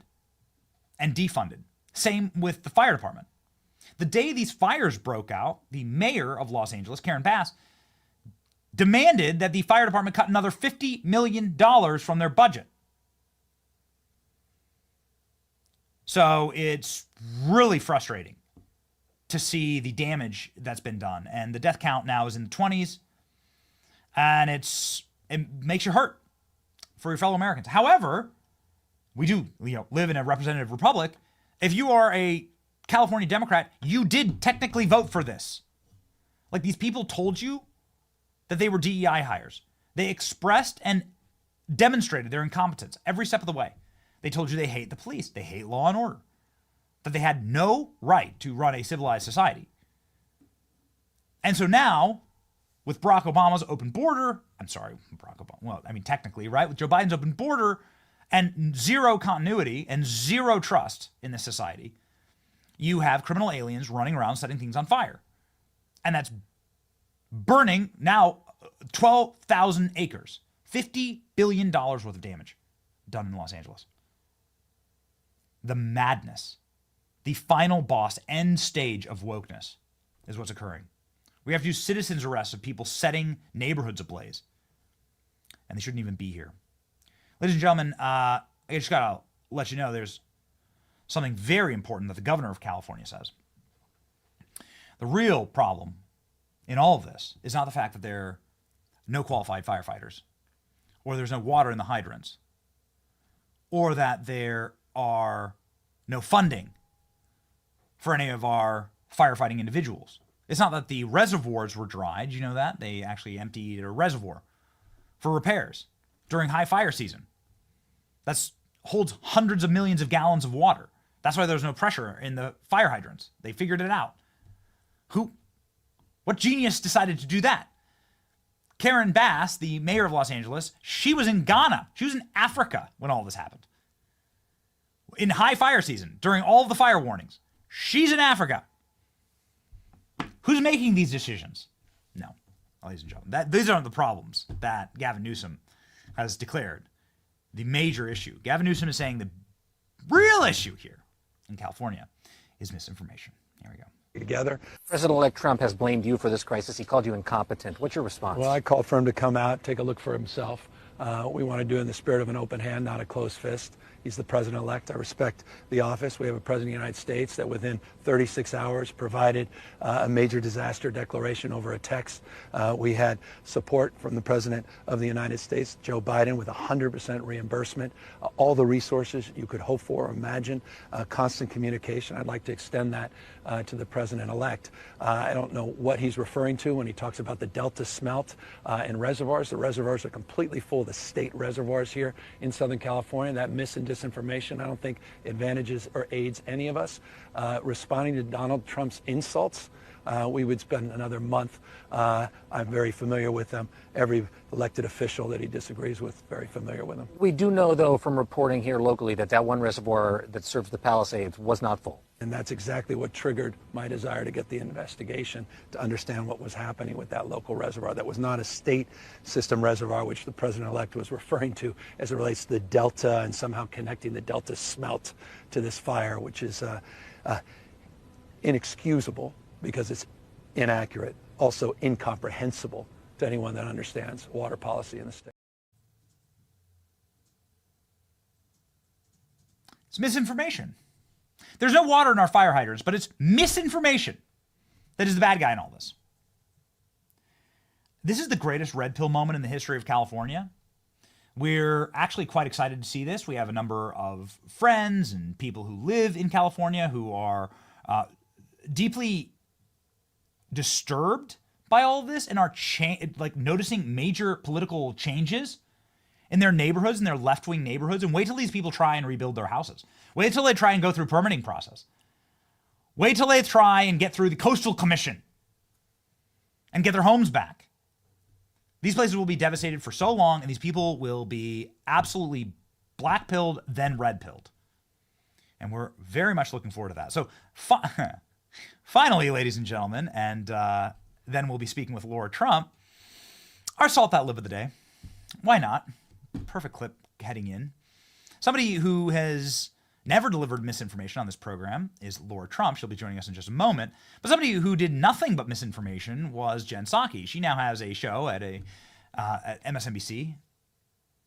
and defunded. Same with the fire department. The day these fires broke out, the mayor of Los Angeles, Karen Bass, demanded that the fire department cut another $50 million from their budget. So it's really frustrating to see the damage that's been done. And the death count now is in the 20s. And it makes you hurt for your fellow Americans. However, we do live in a representative republic. If you are a California Democrat, you did technically vote for this. Like, these people told you that they were DEI hires. They expressed and demonstrated their incompetence every step of the way. They told you they hate the police, they hate law and order, that they had no right to run a civilized society. And so now, with Barack Obama's open border, technically, right? With Joe Biden's open border and zero continuity and zero trust in this society, you have criminal aliens running around setting things on fire. And that's burning now 12,000 acres, $50 billion worth of damage done in Los Angeles. The madness, the final boss, end stage of wokeness is what's occurring. We have to do citizens' arrests of people setting neighborhoods ablaze. And they shouldn't even be here. Ladies and gentlemen, I just got to let you know there's something very important that the governor of California says. The real problem in all of this is not the fact that there are no qualified firefighters, or there's no water in the hydrants, or that there are no funding for any of our firefighting individuals. It's not that the reservoirs were dry. Did you know that? They actually emptied a reservoir for repairs during high fire season. That holds hundreds of millions of gallons of water. That's why there's no pressure in the fire hydrants. They figured it out. What genius decided to do that? Karen Bass, the mayor of Los Angeles, she was in Ghana. She was in Africa when all this happened. In high fire season, during all of the fire warnings. She's in Africa. Who's making these decisions? No, ladies and gentlemen. These aren't the problems that Gavin Newsom has declared the major issue. Gavin Newsom is saying the real issue here in California is misinformation. Here we go. Together. President-elect Trump has blamed you for this crisis. He called you incompetent. What's your response? Well, I called for him to come out, take a look for himself. We want to do it in the spirit of an open hand, not a closed fist. He's the president-elect. I respect the office. We have a president of the United States that within 36 hours provided a major disaster declaration over a text. We had support from the president of the United States, Joe Biden, with 100% reimbursement, all the resources you could hope for or imagine, constant communication. I'd like to extend that to the president-elect. I don't know what he's referring to when he talks about the Delta smelt in reservoirs. The reservoirs are completely full, the state reservoirs here in Southern California. That misinformation, I don't think advantages or aids any of us. Responding to Donald Trump's insults, we would spend another month. I'm very familiar with them. Every elected official that he disagrees with, very familiar with them. We do know, though, from reporting here locally that one reservoir that serves the Palisades was not full. And that's exactly what triggered my desire to get the investigation, to understand what was happening with that local reservoir. That was not a state system reservoir, which the president-elect was referring to as it relates to the Delta and somehow connecting the Delta smelt to this fire, which is inexcusable because it's inaccurate, also incomprehensible to anyone that understands water policy in the state. It's misinformation. There's no water in our fire hydrants, but it's misinformation that is the bad guy in all this. This is the greatest red pill moment in the history of California. We're actually quite excited to see this. We have a number of friends and people who live in California who are deeply disturbed by all of this and are noticing major political changes in their neighborhoods, in their left-wing neighborhoods, and wait till these people try and rebuild their houses. Wait till they try and go through permitting process. Wait till they try and get through the Coastal Commission and get their homes back. These places will be devastated for so long, and these people will be absolutely black-pilled, then red-pilled. And we're very much looking forward to that. So finally, ladies and gentlemen, and then we'll be speaking with Lara Trump, our Salt That Lib of the day. Why not? Perfect clip heading in. Somebody who has never delivered misinformation on this program is Lara Trump. She'll be joining us in just a moment. But somebody who did nothing but misinformation was Jen Psaki. She now has a show at MSNBC.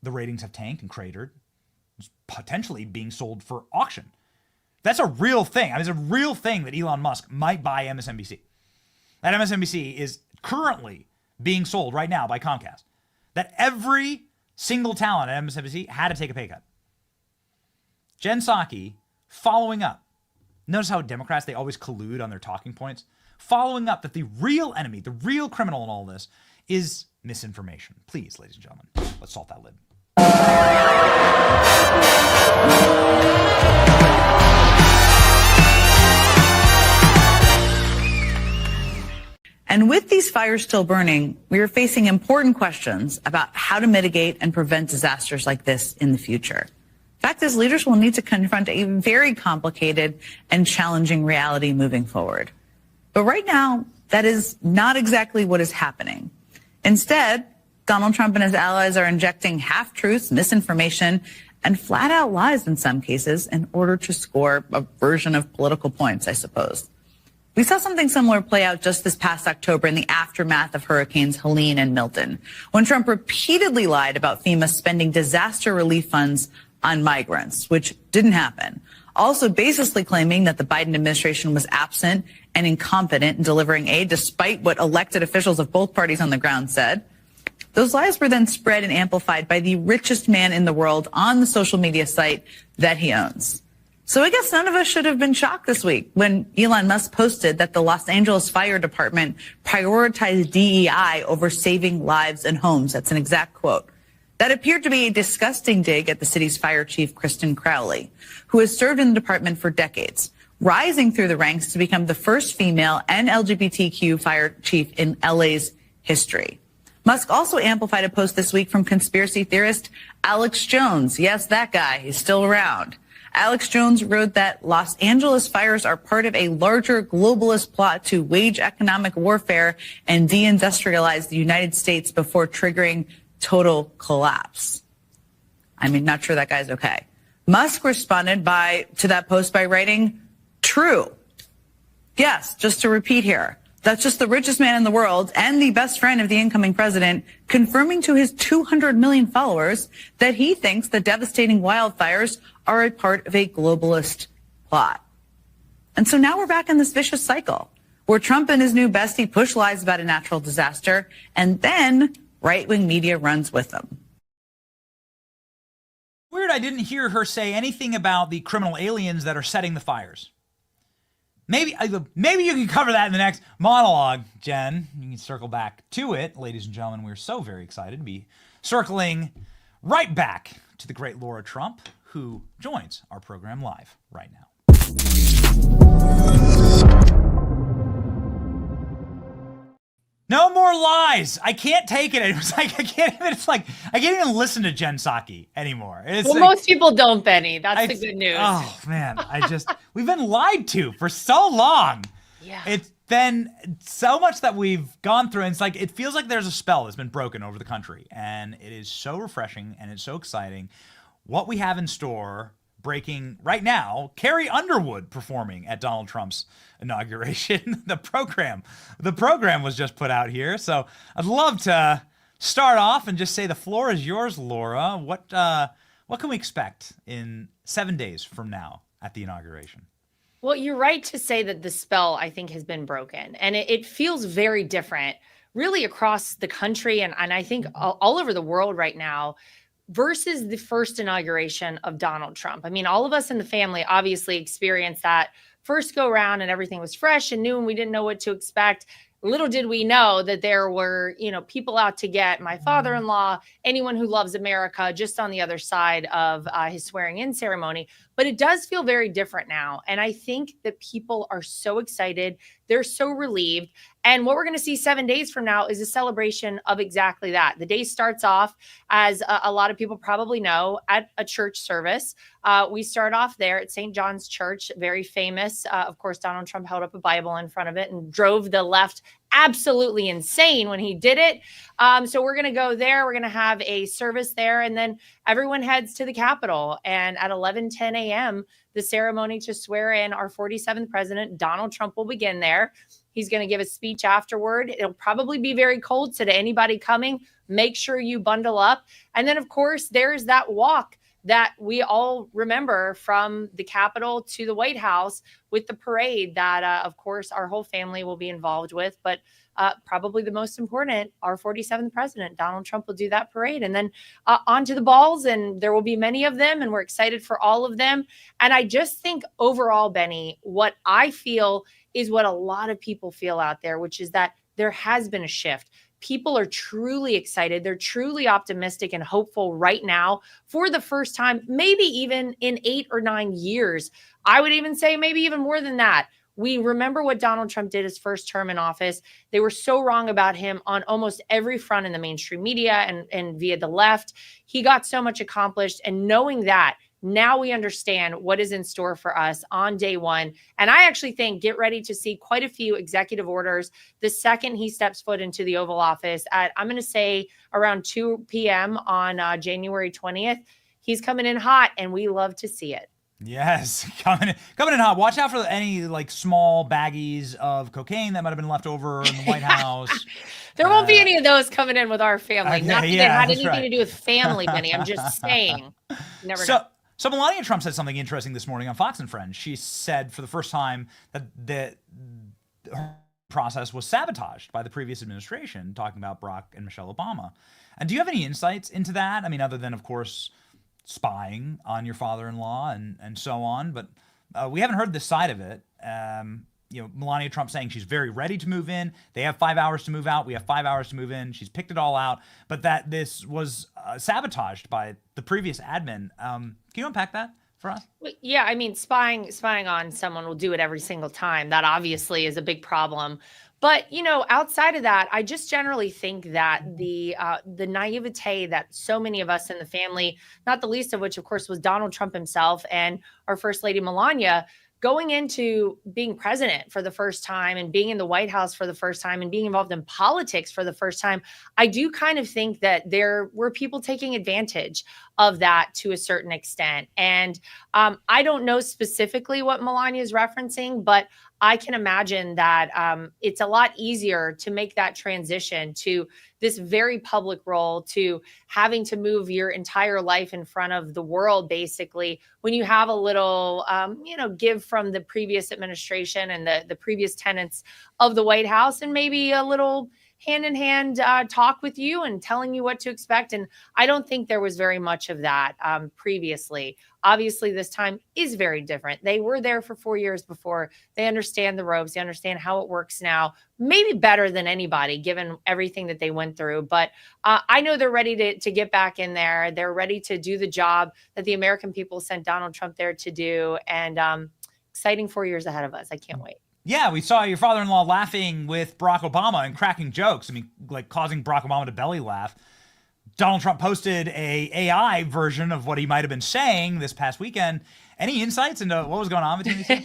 The ratings have tanked and cratered. It's potentially being sold for auction. That's a real thing. I mean, it's a real thing that Elon Musk might buy MSNBC. That MSNBC is currently being sold right now by Comcast. That every single talent at MSNBC had to take a pay cut. Jen Psaki following up. Notice how Democrats, they always collude on their talking points. Following up that the real enemy, the real criminal in all this is misinformation. Please, ladies and gentlemen, let's salt that lid. And with these fires still burning, we are facing important questions about how to mitigate and prevent disasters like this in the future. Fact is, leaders will need to confront a very complicated and challenging reality moving forward. But right now, that is not exactly what is happening. Instead, Donald Trump and his allies are injecting half-truths, misinformation, and flat-out lies in some cases in order to score a version of political points, I suppose. We saw something similar play out just this past October in the aftermath of Hurricanes Helene and Milton, when Trump repeatedly lied about FEMA spending disaster relief funds on migrants, which didn't happen. Also baselessly claiming that the Biden administration was absent and incompetent in delivering aid, despite what elected officials of both parties on the ground said. Those lies were then spread and amplified by the richest man in the world on the social media site that he owns. So I guess none of us should have been shocked this week when Elon Musk posted that the Los Angeles Fire Department prioritized DEI over saving lives and homes. That's an exact quote. That appeared to be a disgusting dig at the city's fire chief, Kristen Crowley, who has served in the department for decades, rising through the ranks to become the first female and LGBTQ fire chief in LA's history. Musk also amplified a post this week from conspiracy theorist Alex Jones. Yes, that guy. He's still around. Alex Jones wrote that Los Angeles fires are part of a larger globalist plot to wage economic warfare and deindustrialize the United States before triggering total collapse. I mean, not sure that guy's okay. Musk responded to that post by writing, true. Yes, just to repeat here, that's just the richest man in the world and the best friend of the incoming president confirming to his 200 million followers that he thinks the devastating wildfires are a part of a globalist plot. And so now we're back in this vicious cycle where Trump and his new bestie push lies about a natural disaster, and then right-wing media runs with them. Weird, I didn't hear her say anything about the criminal aliens that are setting the fires. Maybe you can cover that in the next monologue, Jen. You can circle back to it. Ladies and gentlemen, we're so very excited to be circling right back to the great Lara Trump, who joins our program live right now. No more lies. I can't take it. It's like I can't even listen to Jen Psaki anymore. It's well, most people don't, Benny. That's the good news. Oh man, we've been lied to for so long. Yeah. It's been so much that we've gone through, and it's like it feels like there's a spell that's been broken over the country, and it is so refreshing and it's so exciting. What we have in store breaking right now, Carrie Underwood performing at Donald Trump's inauguration. The program was just put out here. So I'd love to start off and just say the floor is yours, Lara. What can we expect in 7 days from now at the inauguration? Well, you're right to say that the spell, I think, has been broken. And it feels very different, really across the country and I think all over the world right now, versus the first inauguration of Donald Trump. I mean, all of us in the family obviously experienced that first go around and everything was fresh and new and we didn't know what to expect. little did we know that there were, people out to get my father-in-law, anyone who loves America, just on the other side of his swearing in ceremony. But it does feel very different now. And I think that people are so excited. They're so relieved. And what we're going to see 7 days from now is a celebration of exactly that. The day starts off, as a lot of people probably know, at a church service. We start off there at St. John's Church, very famous. Of course, Donald Trump held up a Bible in front of it and drove the left absolutely insane when he did it. So we're going to go there. We're going to have a service there. And then everyone heads to the Capitol. And at 11:10 a.m., the ceremony to swear in our 47th president, Donald Trump, will begin there. He's going to give a speech afterward. It'll probably be very cold. So to anybody coming, make sure you bundle up. And then, of course, there's that walk that we all remember from the Capitol to the White House with the parade that, of course, our whole family will be involved with. But probably the most important, our 47th president, Donald Trump, will do that parade. And then onto the balls, and there will be many of them, and we're excited for all of them. And I just think overall, Benny, what I feel is what a lot of people feel out there, which is that there has been a shift. People are truly excited. They're truly optimistic and hopeful right now for the first time, maybe even in 8 or 9 years. I would even say maybe even more than that. We remember what Donald Trump did his first term in office. They were so wrong about him on almost every front in the mainstream media and via the left. He got so much accomplished. And knowing that, now we understand what is in store for us on day one. And I actually think get ready to see quite a few executive orders the second he steps foot into the Oval Office at, I'm going to say, around 2 p.m. on January 20th. He's coming in hot, and we love to see it. Yes, coming in hot. Watch out for any small baggies of cocaine that might have been left over in the White House. There won't be any of those coming in with our family. Not that it had anything right. to do with family, Benny. I'm just saying. Never know. So Melania Trump said something interesting this morning on Fox and Friends. She said for the first time that her process was sabotaged by the previous administration, talking about Barack and Michelle Obama. And do you have any insights into that? I mean, other than, of course, spying on your father-in-law and so on, but we haven't heard this side of it. Melania Trump saying she's very ready to move in. They have 5 hours to move out. We have 5 hours to move in. She's picked it all out, but that this was sabotaged by the previous admin. Can you unpack that for us? Yeah, I mean, spying on someone will do it every single time. That obviously is a big problem. But, outside of that, I just generally think that the naivete that so many of us in the family, not the least of which, of course, was Donald Trump himself and our First Lady Melania, going into being president for the first time and being in the White House for the first time and being involved in politics for the first time, I do kind of think that there were people taking advantage of that to a certain extent. And I don't know specifically what Melania is referencing, but I can imagine that it's a lot easier to make that transition to this very public role, to having to move your entire life in front of the world, basically, when you have a little, give from the previous administration and the previous tenants of the White House, and maybe a little hand-in-hand talk with you and telling you what to expect. And I don't think there was very much of that previously. Obviously, this time is very different. They were there for 4 years before. They understand the ropes. They understand how it works now, maybe better than anybody, given everything that they went through. But I know they're ready to get back in there. They're ready to do the job that the American people sent Donald Trump there to do. And exciting 4 years ahead of us. I can't wait. Yeah, we saw your father-in-law laughing with Barack Obama and cracking jokes. I mean, causing Barack Obama to belly laugh. Donald Trump posted a AI version of what he might have been saying this past weekend. Any insights into what was going on between these two?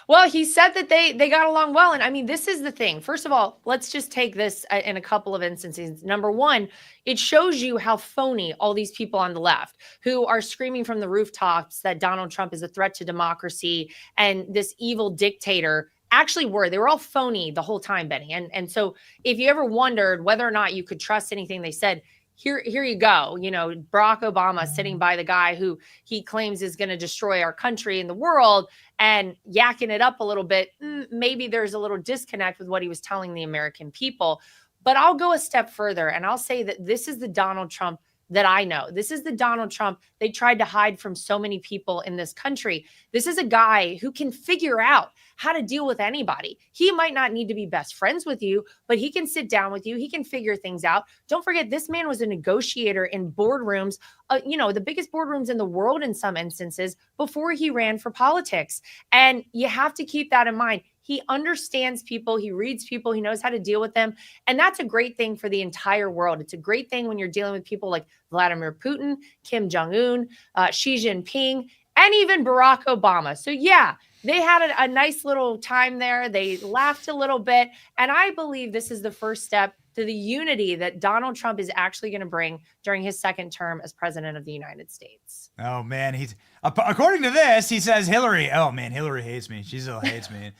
Well, he said that they got along well. And I mean, this is the thing. First of all, let's just take this in a couple of instances. Number one, it shows you how phony all these people on the left who are screaming from the rooftops that Donald Trump is a threat to democracy and this evil dictator actually were. They were all phony the whole time, Benny. And so if you ever wondered whether or not you could trust anything they said, here you go. Barack Obama sitting by the guy who he claims is going to destroy our country and the world and yakking it up a little bit. Maybe there's a little disconnect with what he was telling the American people. But I'll go a step further and I'll say that this is the Donald Trump that I know. This is the Donald Trump they tried to hide from so many people in this country. This is a guy who can figure out how to deal with anybody. He might not need to be best friends with you, but he can sit down with you. He can figure things out. Don't forget, this man was a negotiator in boardrooms, the biggest boardrooms in the world in some instances, before he ran for politics. And you have to keep that in mind. He understands people. He reads people. He knows how to deal with them. And that's a great thing for the entire world. It's a great thing when you're dealing with people like Vladimir Putin, Kim Jong-un, Xi Jinping, and even Barack Obama. So yeah, they had a nice little time there. They laughed a little bit. And I believe this is the first step to the unity that Donald Trump is actually going to bring during his second term as president of the United States. Oh, man. He's according to this, he says Hillary. Oh, man, Hillary hates me. She still hates me.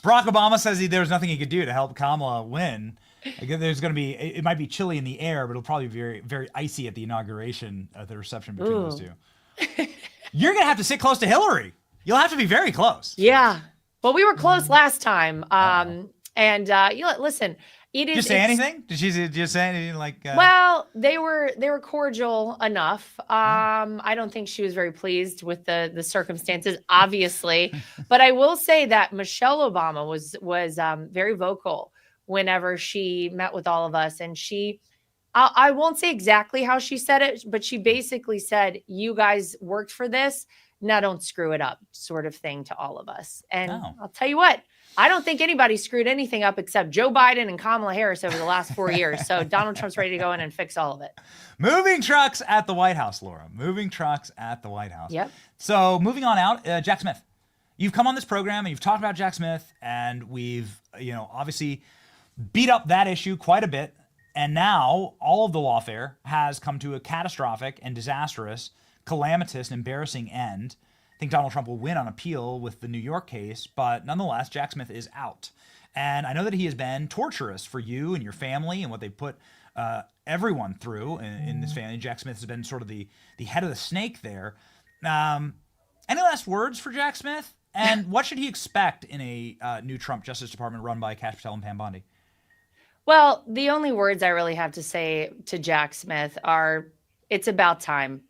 Barack Obama says there was nothing he could do to help Kamala win. There's going to be, it might be chilly in the air, but it'll probably be very, very icy at the inauguration, at the reception between those two. You're going to have to sit close to Hillary. You'll have to be very close. Yeah. Well, we were close last time. Listen, it is. Did you say anything? Did she just say anything like? Well, they were cordial enough. I don't think she was very pleased with the circumstances, obviously, but I will say that Michelle Obama was very vocal whenever she met with all of us, and I won't say exactly how she said it, but she basically said, "You guys worked for this. Now don't screw it up," sort of thing to all of us. And I'll tell you what, I don't think anybody screwed anything up except Joe Biden and Kamala Harris over the last 4 years. So Donald Trump's ready to go in and fix all of it. Moving trucks at the White House, Laura. Moving trucks at the White House. Yep. So moving on out, Jack Smith. You've come on this program and you've talked about Jack Smith, and we've, obviously beat up that issue quite a bit. And now all of the lawfare has come to a catastrophic and disastrous, calamitous, and embarrassing end. I think Donald Trump will win on appeal with the New York case, but nonetheless, Jack Smith is out. And I know that he has been torturous for you and your family and what they put everyone through in this family. Jack Smith has been sort of the head of the snake there. Any last words for Jack Smith? And what should he expect in a new Trump Justice Department run by Kash Patel and Pam Bondi? Well, the only words I really have to say to Jack Smith are, it's about time.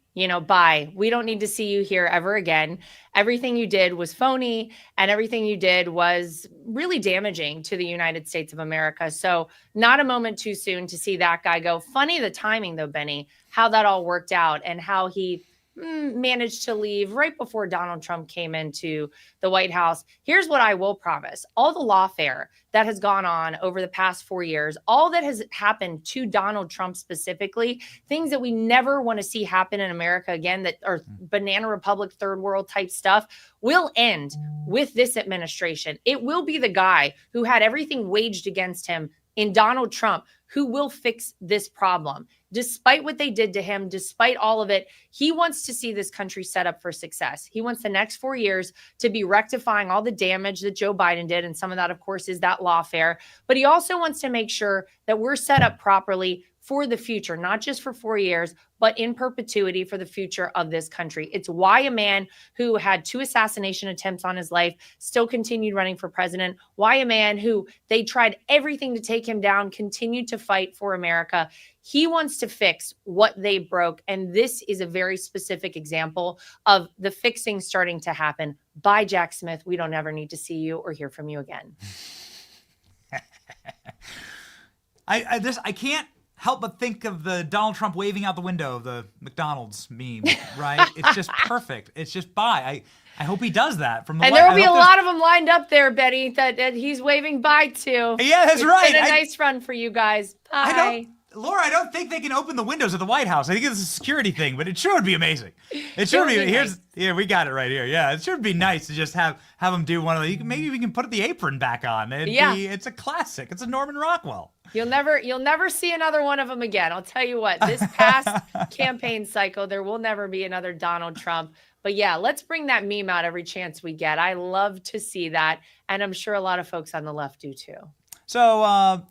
Bye. We don't need to see you here ever again. Everything you did was phony, and everything you did was really damaging to the United States of America. So not a moment too soon to see that guy go. Funny the timing, though, Benny, how that all worked out and how he managed to leave right before Donald Trump came into the White House. Here's what I will promise. All the lawfare that has gone on over the past 4 years, all that has happened to Donald Trump specifically, things that we never want to see happen in America again, that are banana republic, third world type stuff, will end with this administration. It will be the guy who had everything waged against him in Donald Trump who will fix this problem. Despite what they did to him, despite all of it, he wants to see this country set up for success. He wants the next 4 years to be rectifying all the damage that Joe Biden did. And some of that, of course, is that lawfare. But he also wants to make sure that we're set up properly for the future, not just for 4 years, but in perpetuity for the future of this country. It's why a man who had 2 assassination attempts on his life still continued running for president, why a man who they tried everything to take him down continued to fight for America. He wants to fix what they broke. And this is a very specific example of the fixing starting to happen. Bye, Jack Smith. We don't ever need to see you or hear from you again. I can't help but think of the Donald Trump waving out the window of the McDonald's meme, right? It's just perfect. It's just bye. I hope he does that from the. And there will be a lot of them lined up there, Betty, that he's waving bye to. Yeah, that's right. It's been a nice run for you guys. Bye. Laura, I don't think they can open the windows of the White House. I think it's a security thing, but it sure would be amazing. It sure would be. Nice. Here, we got it right here. Yeah, it sure would be nice to just have them do one of the. Maybe we can put the apron back on. It's a classic. It's a Norman Rockwell. You'll never see another one of them again. I'll tell you what. This past campaign cycle, there will never be another Donald Trump. But yeah, let's bring that meme out every chance we get. I love to see that, and I'm sure a lot of folks on the left do too. So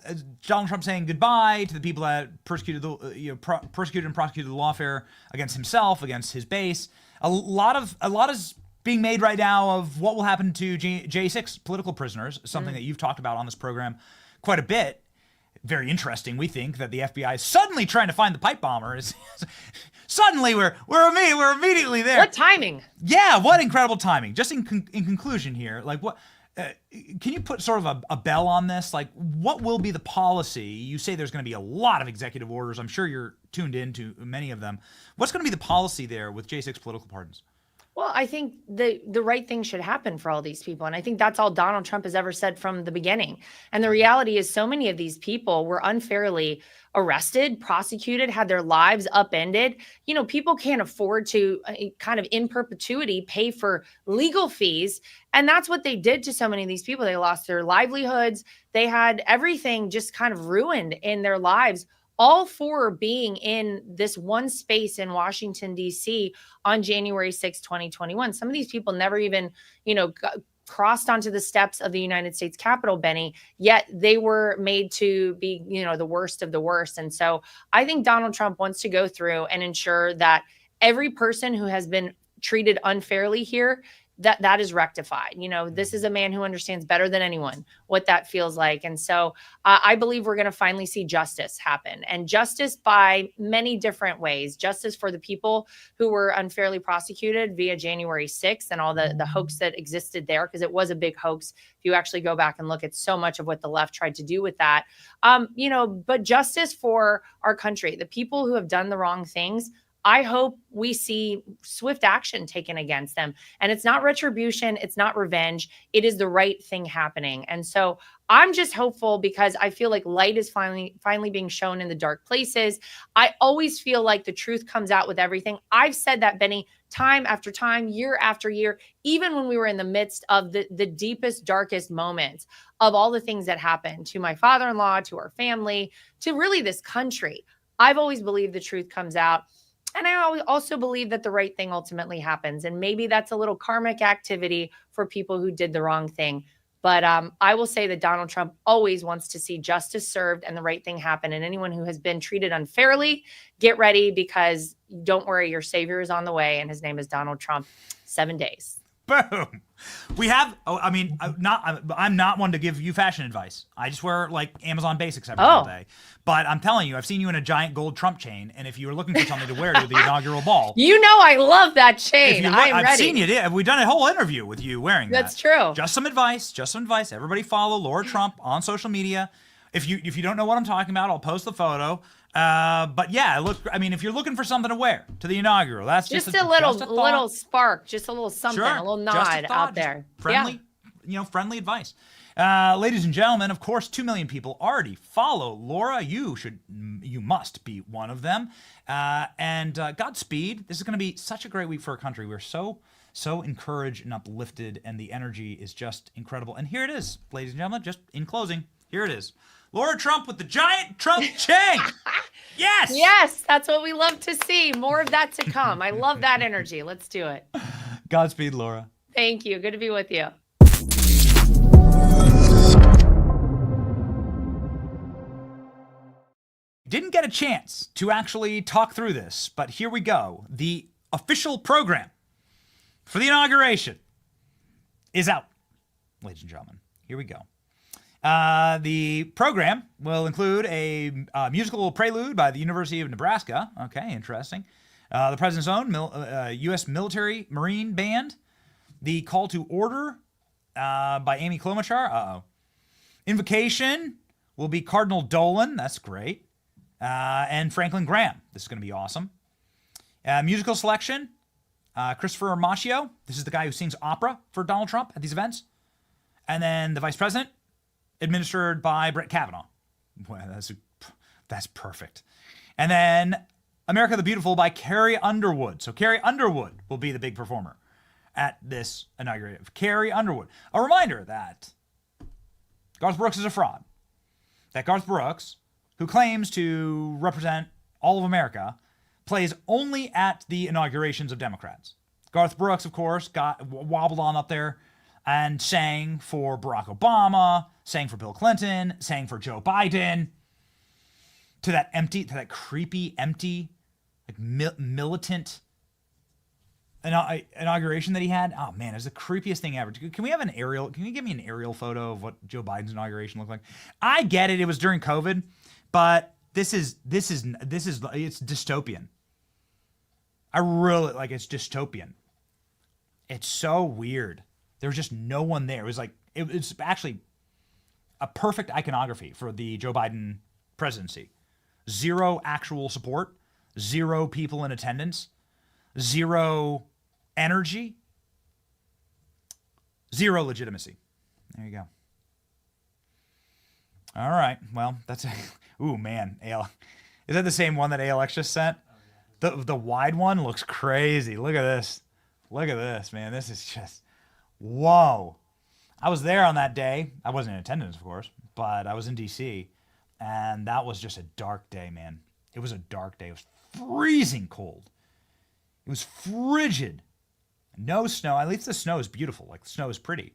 Donald Trump saying goodbye to the people that persecuted and prosecuted the lawfare against himself, against his base. A lot is being made right now of what will happen to J6 political prisoners, something that you've talked about on this program quite a bit. very interesting, we think, that the FBI is suddenly trying to find the pipe bomber. Suddenly we're immediately there. What timing? Yeah, what incredible timing. Just in conclusion here, like what can you put sort of a bell on this? Like, what will be the policy? You say there's going to be a lot of executive orders. I'm sure you're tuned into many of them. What's going to be the policy there with J6 political pardons? Well, I think the right thing should happen for all these people. And I think that's all Donald Trump has ever said from the beginning. And the reality is so many of these people were unfairly arrested, prosecuted, had their lives upended. You know, people can't afford to kind of in perpetuity pay for legal fees. And that's what they did to so many of these people. They lost their livelihoods. They had everything just kind of ruined in their lives, all for being in this one space in Washington, D.C. on January 6, 2021. Some of these people never even, crossed onto the steps of the United States Capitol, Benny, yet they were made to be, the worst of the worst. And so I think Donald Trump wants to go through and ensure that every person who has been treated unfairly here, that is rectified. This is a man who understands better than anyone what that feels like. And so I believe we're going to finally see justice happen, and justice by many different ways. Justice for the people who were unfairly prosecuted via January 6th and all the hoax that existed there, because it was a big hoax. If you actually go back and look at so much of what the left tried to do with that, but justice for our country, the people who have done the wrong things. I hope we see swift action taken against them. And it's not retribution. It's not revenge. It is the right thing happening. And so I'm just hopeful, because I feel like light is finally being shown in the dark places. I always feel like the truth comes out with everything. I've said that, Benny, time after time, year after year, even when we were in the midst of the deepest, darkest moments of all the things that happened to my father-in-law, to our family, to really this country. I've always believed the truth comes out. And I also believe that the right thing ultimately happens. And maybe that's a little karmic activity for people who did the wrong thing. But I will say that Donald Trump always wants to see justice served and the right thing happen. And anyone who has been treated unfairly, get ready, because don't worry, your savior is on the way. And his name is Donald Trump. 7 days. Boom. We have, I'm not one to give you fashion advice. I just wear like Amazon basics every single day. But I'm telling you, I've seen you in a giant gold Trump chain. And if you were looking for something to wear to the inaugural ball. I love that chain. I'm ready. I've seen you. We've done a whole interview with you wearing that. That's true. Just some advice. Everybody follow Lara Trump on social media. If you don't know what I'm talking about, I'll post the photo. But yeah, if you're looking for something to wear to the inaugural, that's just a little spark, just a little something, a little nod out there. Friendly, friendly advice. Ladies and gentlemen, of course, 2 million people already follow Lara. You must be one of them. And Godspeed. This is going to be such a great week for our country. We're so encouraged and uplifted, and the energy is just incredible. And here it is, ladies and gentlemen, just in closing, here it is. Lara Trump with the giant Trump chain. Yes. Yes, that's what we love to see. More of that to come. I love that energy. Let's do it. Godspeed, Lara. Thank you. Good to be with you. Didn't get a chance to actually talk through this, but here we go. The official program for the inauguration is out, ladies and gentlemen. Here we go. The program will include a musical prelude by the University of Nebraska. Okay, interesting. The President's own U.S. Military Marine Band. The Call to Order by Amy Klobuchar. Invocation will be Cardinal Dolan. That's great. And Franklin Graham. This is going to be awesome. Musical selection, Christopher Macchio. This is the guy who sings opera for Donald Trump at these events. And then the Vice President, administered by Brett Kavanaugh. Well, that's perfect. And then America the Beautiful by Carrie Underwood. So Carrie Underwood will be the big performer at this inauguration. Carrie Underwood. A reminder that Garth Brooks is a fraud. That Garth Brooks, who claims to represent all of America, plays only at the inaugurations of Democrats. Garth Brooks, of course, wobbled on up there and sang for Barack Obama, sang for Bill Clinton, sang for Joe Biden, to that creepy, empty, like militant inauguration that he had. Oh man, it was the creepiest thing ever. Can we have an aerial? Can you give me an aerial photo of what Joe Biden's inauguration looked like? I get it. It was during COVID, but this is it's dystopian. I really like it's dystopian. It's so weird. There was just no one there. It was like it's actually a perfect iconography for the Joe Biden presidency. Zero actual support, zero people in attendance, zero energy, zero legitimacy. There you go. All right. Well, that's ooh man, AL. Is that the same one that ALX just sent? The wide one looks crazy. Look at this. Look at this, man. This is just whoa. I was there on that day. I wasn't in attendance, of course, but I was in DC, and that was just a dark day, man. It was a dark day. It was freezing cold. It was frigid. No snow. At least the snow is beautiful. Like the snow is pretty.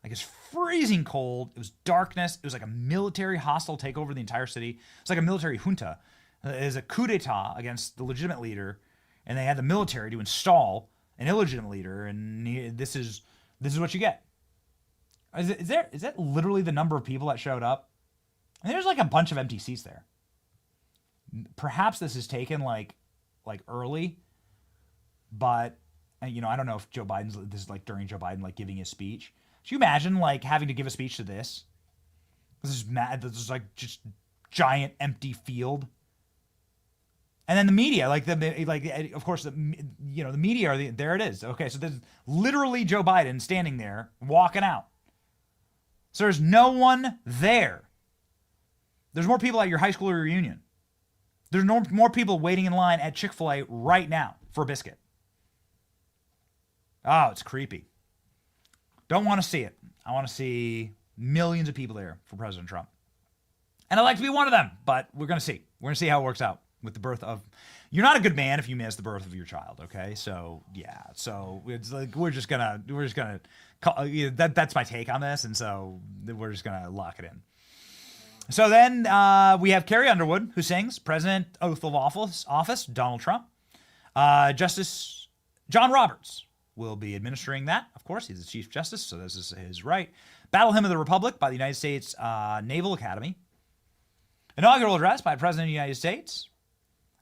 Like it's freezing cold. It was darkness. It was like a military hostile takeover of the entire city. It's like a military junta. It is a coup d'etat against the legitimate leader, and they had the military to install an illegitimate leader, and this is what you get. Is that literally the number of people that showed up? And there's like a bunch of empty seats there. Perhaps this is taken like early, but I don't know if this is like during Joe Biden like giving his speech. Can you imagine like having to give a speech to this? This is mad. This is like just giant empty field. And then the media, of course, the media are there it is. Okay, so there's literally Joe Biden standing there, walking out. So there's no one there. There's more people at your high school reunion. There's more people waiting in line at Chick-fil-A right now for a biscuit. Oh, it's creepy. Don't want to see it. I want to see millions of people there for President Trump. And I'd like to be one of them, but we're going to see. We're going to see how it works out. With the birth of, you're not a good man if you miss the birth of your child. Okay, so yeah, so it's like we're just gonna that's my take on this, and so we're just gonna lock it in. So then we have Carrie Underwood who sings President Oath of Office Donald Trump. Justice John Roberts will be administering that. Of course, he's the Chief Justice, so this is his right. Battle Hymn of the Republic by the United States Naval Academy. Inaugural address by President of the United States.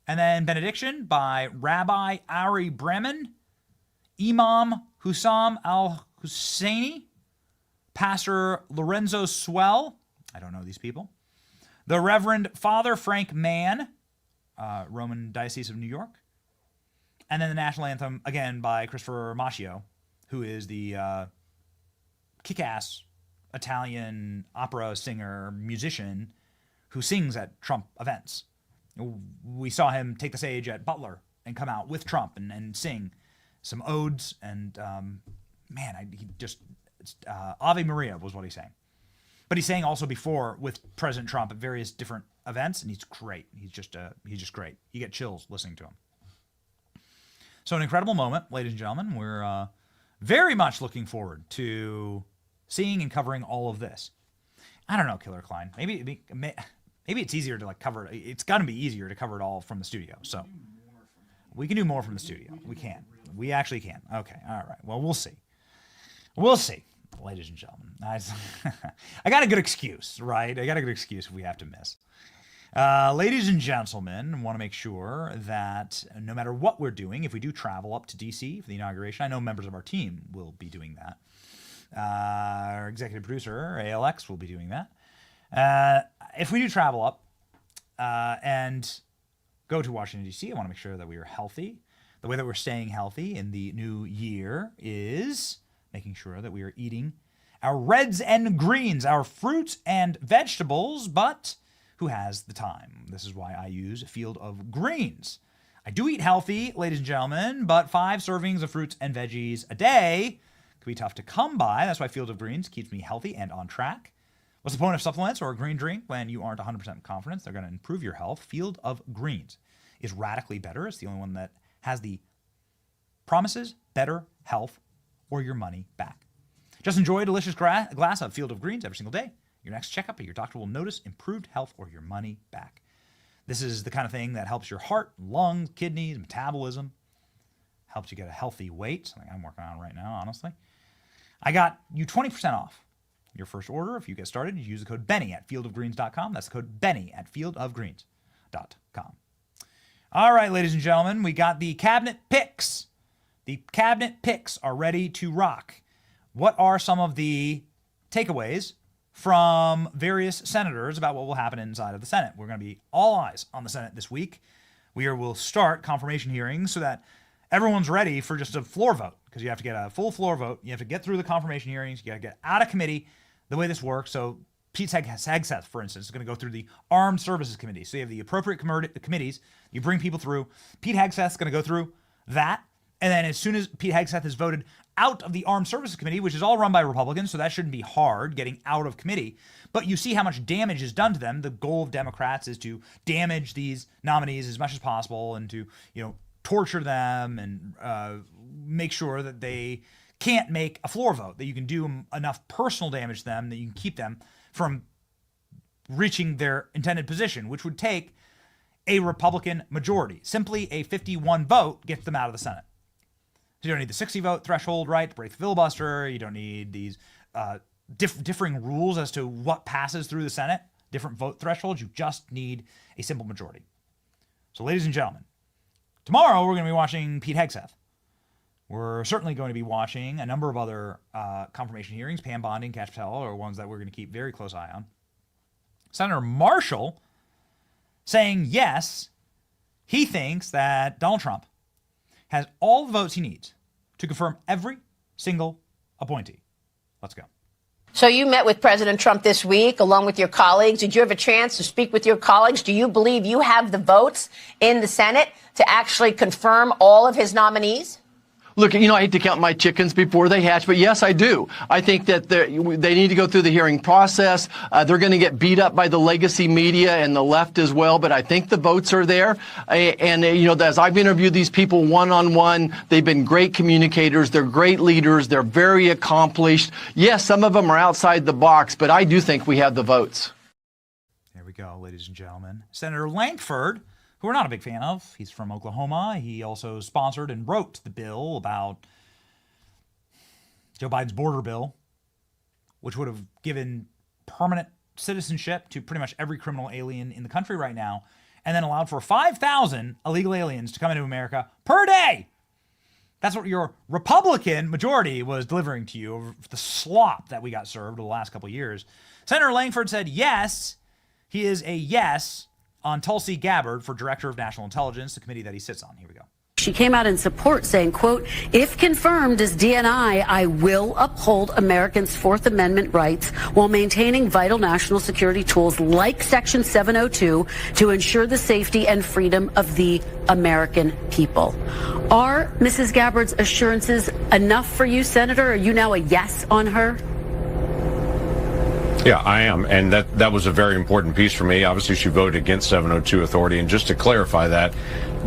And then benediction by Rabbi Ari Bremen, Imam Hussam al-Husseini, Pastor Lorenzo Swell, I don't know these people, the Reverend Father Frank Mann, Roman Diocese of New York, and then the national anthem, again, by Christopher Macchio, who is the kick-ass Italian opera singer, musician, who sings at Trump events. We saw him take the stage at Butler and come out with Trump and sing some odes. And Ave Maria was what he sang. But he sang also before with President Trump at various different events, and he's great. He's just great. You get chills listening to him. So an incredible moment, ladies and gentlemen. We're very much looking forward to seeing and covering all of this. I don't know, Killer Klein. Maybe it's easier to cover it. It's got to be easier to cover it all from the studio. So we can do more from the studio. We can. We actually can. Okay. All right. Well, we'll see. We'll see, ladies and gentlemen. I got a good excuse, right? I got a good excuse if we have to miss. Ladies and gentlemen, want to make sure that no matter what we're doing, if we do travel up to D.C. for the inauguration, I know members of our team will be doing that. Our executive producer, ALX, will be doing that. If we do travel up and go to Washington, D.C., I want to make sure that we are healthy. The way that we're staying healthy in the new year is making sure that we are eating our reds and greens, our fruits and vegetables, but who has the time? This is why I use a Field of Greens. I do eat healthy, ladies and gentlemen, but 5 servings of fruits and veggies a day can be tough to come by. That's why Field of Greens keeps me healthy and on track. What's the point of supplements or a green drink when you aren't 100% confident they're going to improve your health? Field of Greens is radically better. It's the only one that has the promises better health or your money back. Just enjoy a delicious glass of Field of Greens every single day. Your next checkup, your doctor will notice improved health or your money back. This is the kind of thing that helps your heart, lungs, kidneys, metabolism, Helps you get a healthy weight, something I'm working on right now, honestly. I got you 20% off your first order. If you get started, you use the code Benny at fieldofgreens.com. That's the code Benny at fieldofgreens.com. All right, ladies and gentlemen, we got the cabinet picks. The cabinet picks are ready to rock. What are some of the takeaways from various senators about what will happen inside of the Senate? We're going to be all eyes on the Senate this week. We'll start confirmation hearings so that everyone's ready for just a floor vote, because you have to get a full floor vote. You have to get through the confirmation hearings. You got to get out of committee the way this works. So Pete Hegseth, for instance, is going to go through the Armed Services Committee. So you have the appropriate committees. You bring people through. Pete Hegseth is going to go through that. And then as soon as Pete Hegseth is voted out of the Armed Services Committee, which is all run by Republicans, so that shouldn't be hard getting out of committee. But you see how much damage is done to them. The goal of Democrats is to damage these nominees as much as possible and to, torture them and make sure that they can't make a floor vote, that you can do enough personal damage to them that you can keep them from reaching their intended position, which would take a Republican majority. Simply a 51 vote gets them out of the Senate. So you don't need the 60 vote threshold, right, to break the filibuster. You don't need these differing rules as to what passes through the Senate, different vote thresholds. You just need a simple majority. So ladies and gentlemen, tomorrow we're going to be watching Pete Hegseth. We're certainly going to be watching a number of other confirmation hearings. Pam Bondi and Kash Patel are ones that we're going to keep very close eye on. Senator Marshall saying yes, he thinks that Donald Trump has all the votes he needs to confirm every single appointee. Let's go. So you met with President Trump this week along with your colleagues. Did you have a chance to speak with your colleagues? Do you believe you have the votes in the Senate to actually confirm all of his nominees? Look, I hate to count my chickens before they hatch, but yes, I do. I think that they need to go through the hearing process. They're going to get beat up by the legacy media and the left as well, but I think the votes are there. And as I've interviewed these people one-on-one, they've been great communicators. They're great leaders. They're very accomplished. Yes, some of them are outside the box, but I do think we have the votes. There we go, ladies and gentlemen. Senator Lankford, who we're not a big fan of. He's from Oklahoma. He also sponsored and wrote the bill about Joe Biden's border bill, which would have given permanent citizenship to pretty much every criminal alien in the country right now, and then allowed for 5,000 illegal aliens to come into America per day. That's what your Republican majority was delivering to you over the slop that we got served over the last couple of years. Senator Lankford said yes, he is a yes on Tulsi Gabbard for Director of National Intelligence, the committee that he sits on. Here we go. She came out in support saying, quote, if confirmed as DNI, I will uphold Americans' Fourth Amendment rights while maintaining vital national security tools like Section 702 to ensure the safety and freedom of the American people. Are Mrs. Gabbard's assurances enough for you, Senator? Are you now a yes on her? Yeah, I am. And that was a very important piece for me. Obviously, she voted against 702 authority. And just to clarify that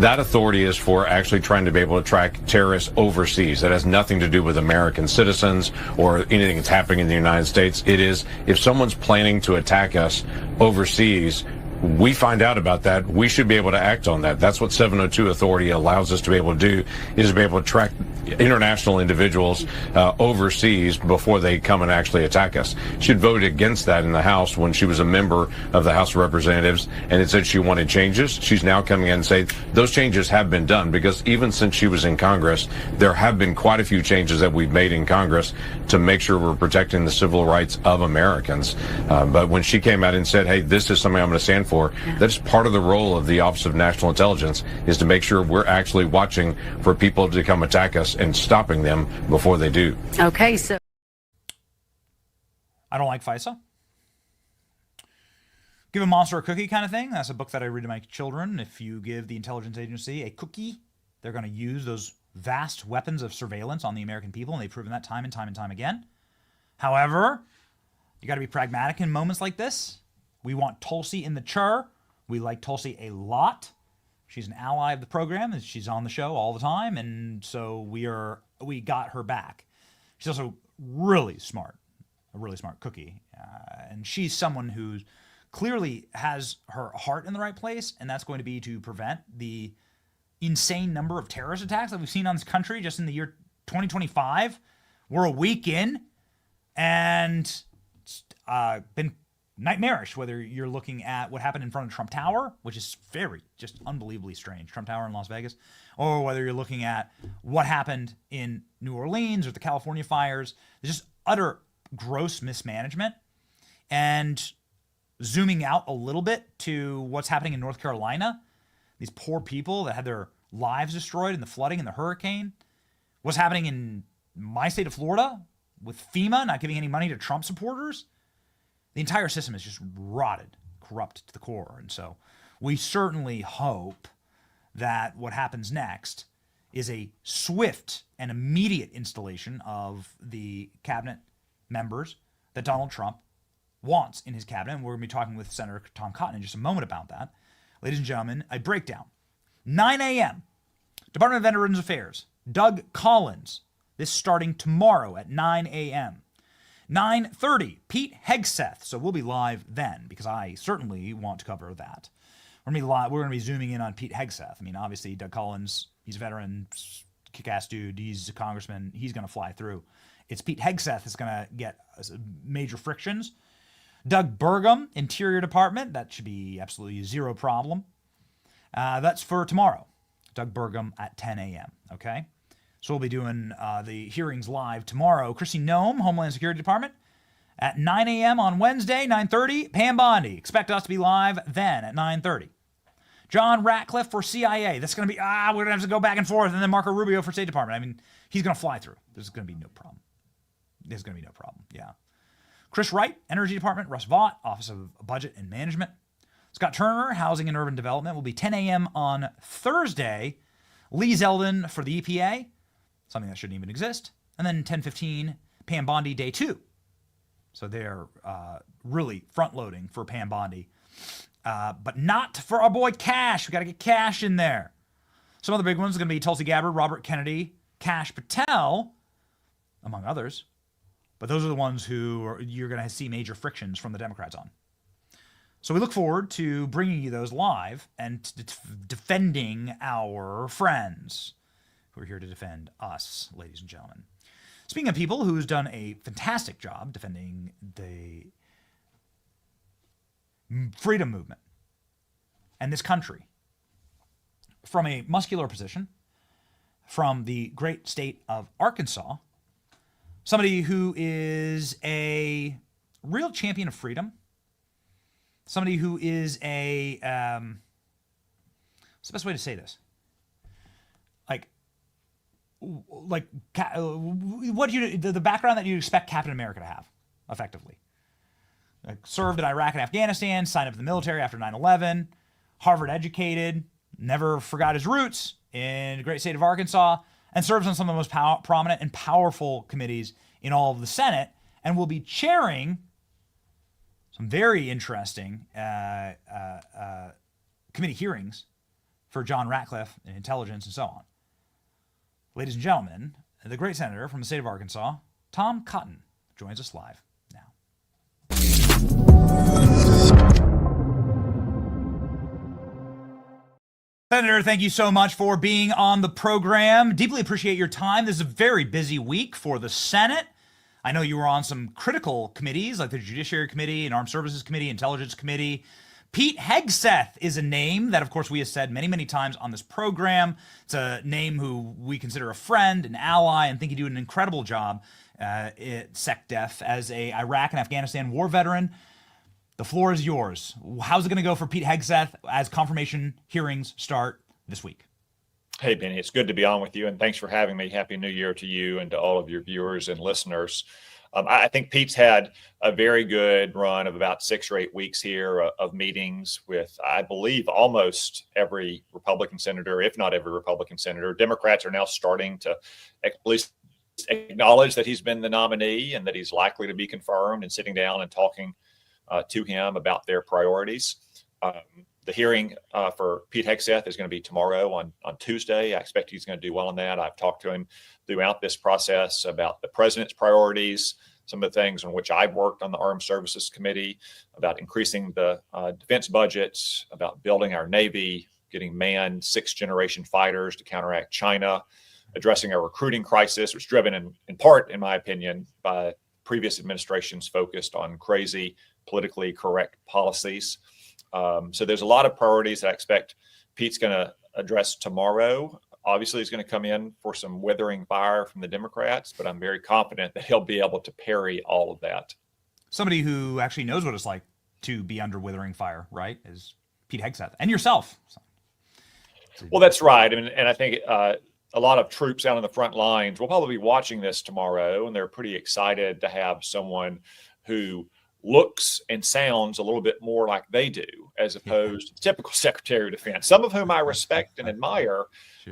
authority is for actually trying to be able to track terrorists overseas. That has nothing to do with American citizens or anything that's happening in the United States. It is if someone's planning to attack us overseas, we find out about that, we should be able to act on that. That's what 702 authority allows us to be able to do, is to be able to track international individuals overseas before they come and actually attack us. She had voted against that in the House when she was a member of the House of Representatives, and it said she wanted changes. She's now coming in and saying those changes have been done, because even since she was in Congress, there have been quite a few changes that we've made in Congress to make sure we're protecting the civil rights of Americans. But when she came out and said, hey, this is something I'm going to stand for, that's part of the role of the Office of National Intelligence, is to make sure we're actually watching for people to come attack us and stopping them before they do. Okay, so I don't like FISA. Give a monster a cookie kind of thing. That's a book that I read to my children. If you give the intelligence agency a cookie, they're going to use those vast weapons of surveillance on the American people, and they've proven that time and time and time again. However, you got to be pragmatic in moments like this. We want Tulsi in the chair. We like Tulsi a lot. She's an ally of the program, and she's on the show all the time, and so we got her back. She's also really smart, a really smart cookie, and she's someone who clearly has her heart in the right place, and that's going to be to prevent the insane number of terrorist attacks that we've seen on this country just in the year 2025. We're a week in, and it's been nightmarish, whether you're looking at what happened in front of Trump Tower, which is very, just unbelievably strange, Trump Tower in Las Vegas, or whether you're looking at what happened in New Orleans or the California fires. There's just utter gross mismanagement. And zooming out a little bit to what's happening in North Carolina, these poor people that had their lives destroyed in the flooding and the hurricane, what's happening in my state of Florida with FEMA not giving any money to Trump supporters. The entire system is just rotted, corrupt to the core. And so we certainly hope that what happens next is a swift and immediate installation of the cabinet members that Donald Trump wants in his cabinet. And we're going to be talking with Senator Tom Cotton in just a moment about that. Ladies and gentlemen, a breakdown. 9 a.m., Department of Veterans Affairs, Doug Collins. This starting tomorrow at 9 a.m. 9:30, Pete Hegseth. So we'll be live then because I certainly want to cover that. We're going to be zooming in on Pete Hegseth. I mean, obviously, Doug Collins, he's a veteran, kick-ass dude. He's a congressman. He's going to fly through. It's Pete Hegseth that's going to get major frictions. Doug Burgum, Interior Department. That should be absolutely zero problem. That's for tomorrow. Doug Burgum at 10 a.m., okay? So we'll be doing the hearings live tomorrow. Chrissy Nome, Homeland Security Department, at 9 a.m. on Wednesday, 9:30. Pam Bondi, expect us to be live then at 9:30. John Ratcliffe for CIA. That's going to be, we're going to have to go back and forth. And then Marco Rubio for State Department. I mean, he's going to fly through. There's going to be no problem. Yeah. Chris Wright, Energy Department. Russ Vaught, Office of Budget and Management. Scott Turner, Housing and Urban Development, will be 10 a.m. on Thursday. Lee Zeldin for the EPA, something that shouldn't even exist. And then 10:15, Pam Bondi, day 2. So they're really front-loading for Pam Bondi. But not for our boy Cash. We got to get Cash in there. Some other big ones are going to be Tulsi Gabbard, Robert Kennedy, Kash Patel, among others. But those are the ones who you're going to see major frictions from the Democrats on. So we look forward to bringing you those live and defending our friends who are here to defend us, ladies and gentlemen. Speaking of people who's done a fantastic job defending the freedom movement and this country from a muscular position, from the great state of Arkansas, somebody who is a real champion of freedom, somebody who is a, what's the best way to say this? What the background that you expect Captain America to have, effectively. Served in Iraq and Afghanistan, signed up in the military after 9/11, Harvard educated, never forgot his roots in the great state of Arkansas, and serves on some of the most prominent and powerful committees in all of the Senate, and will be chairing some very interesting committee hearings for John Ratcliffe and intelligence and so on. Ladies and gentlemen, the great senator from the state of Arkansas, Tom Cotton, joins us live now. Senator, thank you so much for being on the program. Deeply appreciate your time. This is a very busy week for the Senate. I know you were on some critical committees like the Judiciary Committee and Armed Services Committee, Intelligence Committee. Pete Hegseth is a name that, of course, we have said many, many times on this program. It's a name who we consider a friend, an ally, and think you do an incredible job at SecDef as a Iraq and Afghanistan war veteran. The floor is yours. How's it going to go for Pete Hegseth as confirmation hearings start this week? Hey, Benny, it's good to be on with you, and thanks for having me. Happy New Year to you and to all of your viewers and listeners. I think Pete's had a very good run of about 6 or 8 weeks here of meetings with, I believe, almost every Republican senator, if not every Republican senator. Democrats are now starting to at least acknowledge that he's been the nominee and that he's likely to be confirmed, and sitting down and talking to him about their priorities. The hearing for Pete Hegseth is going to be tomorrow on Tuesday. I expect he's going to do well on that. I've talked to him throughout this process about the president's priorities, some of the things on which I've worked on the Armed Services Committee, about increasing the defense budgets, about building our Navy, getting manned 6th-generation fighters to counteract China, addressing our recruiting crisis, which is driven in part, in my opinion, by previous administrations focused on crazy, politically correct policies. So there's a lot of priorities that I expect Pete's going to address tomorrow. Obviously, he's going to come in for some withering fire from the Democrats, but I'm very confident that he'll be able to parry all of that. Somebody who actually knows what it's like to be under withering fire, right, is Pete Hegseth, and yourself. So. Well, that's right. And I think a lot of troops out on the front lines will probably be watching this tomorrow, and they're pretty excited to have someone who looks and sounds a little bit more like they do, as opposed to the typical Secretary of Defense, some of whom I respect and admire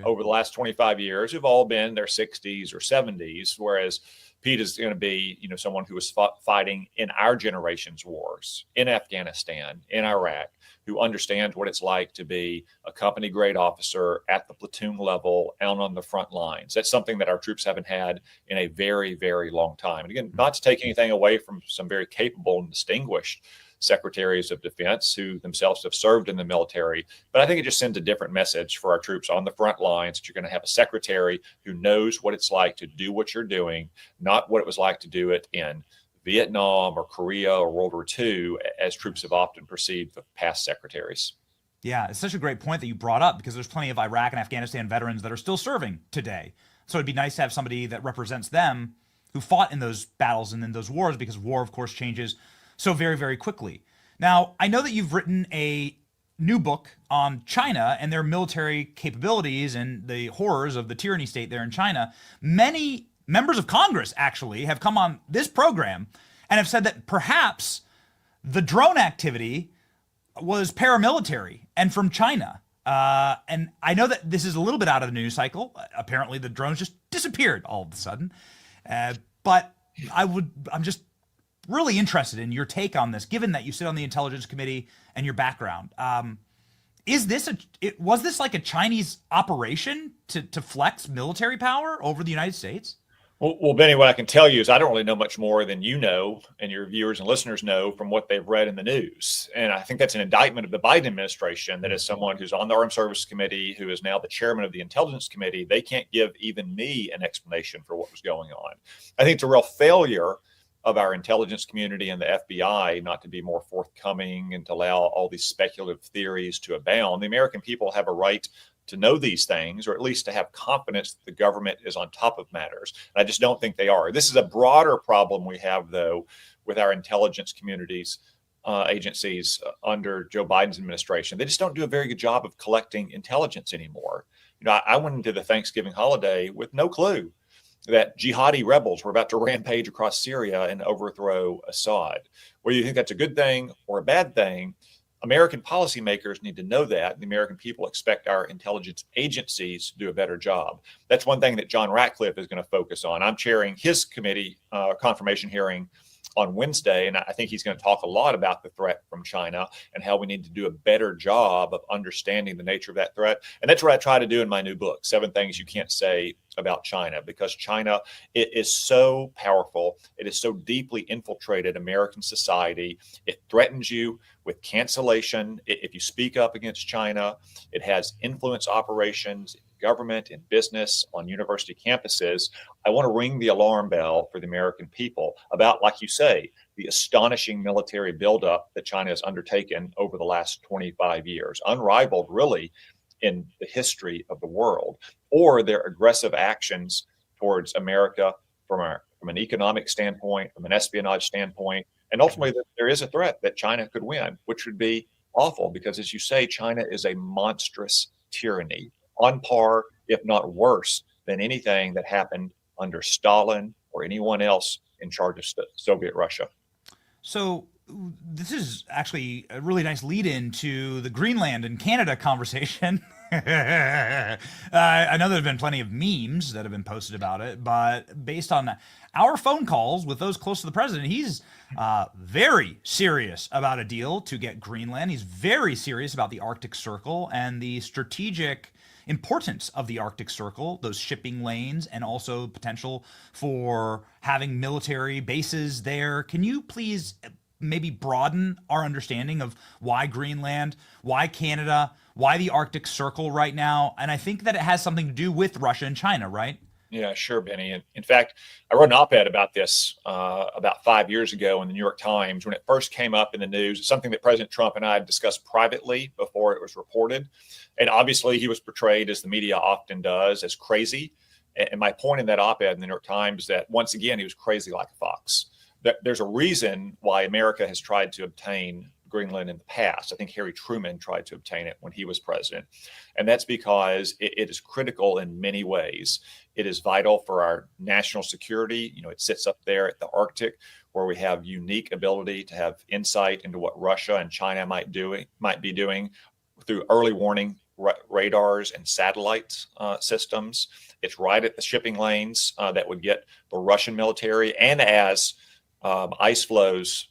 over the last 25 years, who've all been in their 60s or 70s, whereas Pete is going to be, someone who was fighting in our generation's wars, in Afghanistan, in Iraq, who understands what it's like to be a company grade officer at the platoon level out on the front lines. That's something that our troops haven't had in a very, very long time. And again, not to take anything away from some very capable and distinguished secretaries of defense who themselves have served in the military, but I think it just sends a different message for our troops on the front lines that you're going to have a secretary who knows what it's like to do what you're doing, not what it was like to do it in Vietnam or Korea or World War II, as troops have often perceived of past secretaries. Yeah, it's such a great point that you brought up, because there's plenty of Iraq and Afghanistan veterans that are still serving today. So it'd be nice to have somebody that represents them who fought in those battles and in those wars, because war, of course, changes so very, very quickly. Now, I know that you've written a new book on China and their military capabilities and the horrors of the tyranny state there in China. Many members of Congress actually have come on this program and have said that perhaps the drone activity was paramilitary and from China. And I know that this is a little bit out of the news cycle. Apparently the drones just disappeared all of a sudden. But I'm just really interested in your take on this, given that you sit on the Intelligence Committee and your background. Was this like a Chinese operation to flex military power over the United States? Well, Benny, what I can tell you is I don't really know much more than you know and your viewers and listeners know from what they've read in the news. And I think that's an indictment of the Biden administration, that as someone who's on the Armed Services Committee, who is now the chairman of the Intelligence Committee, they can't give even me an explanation for what was going on. I think it's a real failure of our intelligence community and the FBI not to be more forthcoming and to allow all these speculative theories to abound. The American people have a right to know these things, or at least to have confidence that the government is on top of matters. And I just don't think they are. This is a broader problem we have, though, with our intelligence communities, agencies under Joe Biden's administration. They just don't do a very good job of collecting intelligence anymore. I went into the Thanksgiving holiday with no clue that jihadi rebels were about to rampage across Syria and overthrow Assad. Whether you think that's a good thing or a bad thing, American policymakers need to know that, and the American people expect our intelligence agencies to do a better job. That's one thing that John Ratcliffe is going to focus on. I'm chairing his committee confirmation hearing on Wednesday, and I think he's going to talk a lot about the threat from China and how we need to do a better job of understanding the nature of that threat. And that's what I try to do in my new book, 7 Things You Can't Say About China, because China, it is so powerful. It is so deeply infiltrated American society. It threatens you with cancellation if you speak up against China. It has influence operations, government and business, on university campuses. I want to ring the alarm bell for the American people about, like you say, the astonishing military buildup that China has undertaken over the last 25 years, unrivaled really in the history of the world, or their aggressive actions towards America from an economic standpoint, from an espionage standpoint. And ultimately, there is a threat that China could win, which would be awful because, as you say, China is a monstrous tyranny, on par, if not worse, than anything that happened under Stalin or anyone else in charge of Soviet Russia. So this is actually a really nice lead in to the Greenland and Canada conversation. I know there have been plenty of memes that have been posted about it, but based on our phone calls with those close to the president, he's very serious about a deal to get Greenland. He's very serious about the Arctic Circle and the strategic importance of the Arctic Circle, those shipping lanes, and also potential for having military bases there. Can you please maybe broaden our understanding of why Greenland, why Canada, why the Arctic Circle right now? And I think that it has something to do with Russia and China, right? Yeah, sure, Benny. And in fact, I wrote an op-ed about this about 5 years ago in the New York Times when it first came up in the news. It's something that President Trump and I had discussed privately before it was reported. And obviously, he was portrayed, as the media often does, as crazy. And my point in that op-ed in the New York Times is that, once again, he was crazy like a fox. There's a reason why America has tried to obtain Greenland in the past. I think Harry Truman tried to obtain it when he was president. And that's because it is critical in many ways. It is vital for our national security. You know, it sits up there at the Arctic, where we have unique ability to have insight into what Russia and China might be doing through early warning radars and satellite systems. It's right at the shipping lanes that would get the Russian military, and as ice flows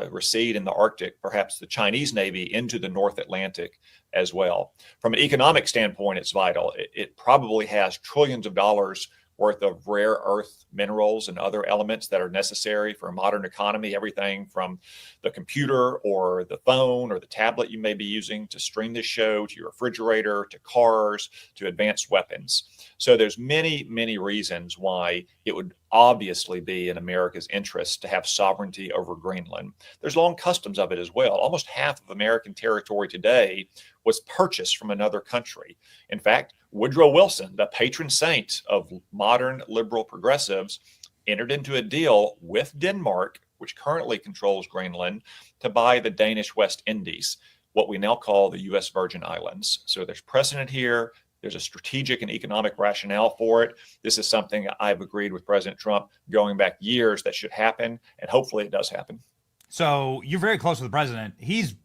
recede in the Arctic, perhaps the Chinese Navy into the North Atlantic as well. From an economic standpoint, it's vital. It probably has trillions of dollars worth of rare earth minerals and other elements that are necessary for a modern economy, everything from the computer or the phone or the tablet you may be using to stream this show, to your refrigerator, to cars, to advanced weapons. So there's many, many reasons why it would obviously be in America's interest to have sovereignty over Greenland. There's long customs of it as well. Almost half of American territory today was purchased from another country. In fact, Woodrow Wilson, the patron saint of modern liberal progressives, entered into a deal with Denmark, which currently controls Greenland, to buy the Danish West Indies, what we now call the U.S. Virgin Islands. So there's precedent here. There's a strategic and economic rationale for it. This is something I've agreed with President Trump going back years that should happen, and hopefully it does happen. So you're very close to the president. He's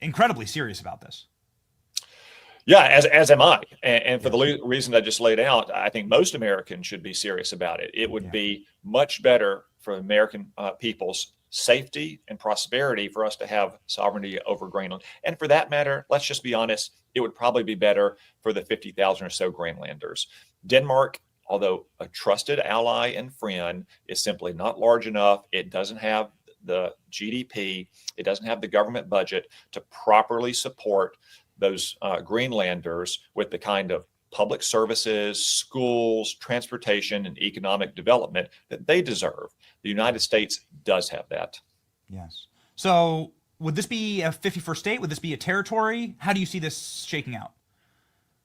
incredibly serious about this. Yeah, as am I. And for the reason I just laid out, I think most Americans should be serious about it. It would be much better for American people's safety and prosperity for us to have sovereignty over Greenland. And for that matter, let's just be honest, it would probably be better for the 50,000 or so Greenlanders. Denmark, although a trusted ally and friend, is simply not large enough. It doesn't have the GDP. It doesn't have the government budget to properly support those Greenlanders with the kind of public services, schools, transportation, and economic development that they deserve. The United States does have that. Yes. So would this be a 51st state? Would this be a territory? How do you see this shaking out?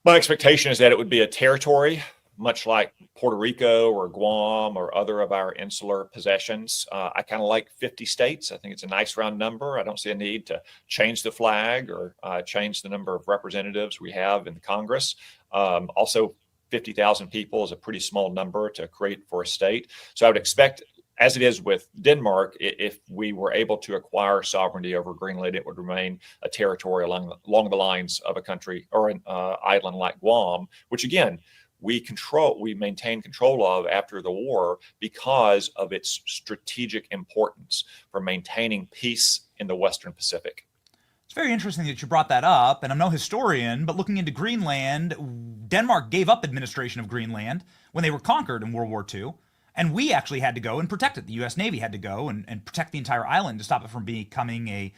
My expectation is that it would be a territory, much like Puerto Rico or Guam or other of our insular possessions. I kind of like 50 states. I think it's a nice round number. I don't see a need to change the flag or change the number of representatives we have in the Congress. Also, 50,000 people is a pretty small number to create for a state. So I would expect, as it is with Denmark, if we were able to acquire sovereignty over Greenland, it would remain a territory along the lines of a country or an island like Guam, which again, we maintain control of after the war because of its strategic importance for maintaining peace in the Western Pacific. It's very interesting that you brought that up, and I'm no historian, but looking into Greenland, Denmark gave up administration of Greenland when they were conquered in World War II, and we actually had to go and protect it. The U.S. Navy had to go and protect the entire island to stop it from becoming a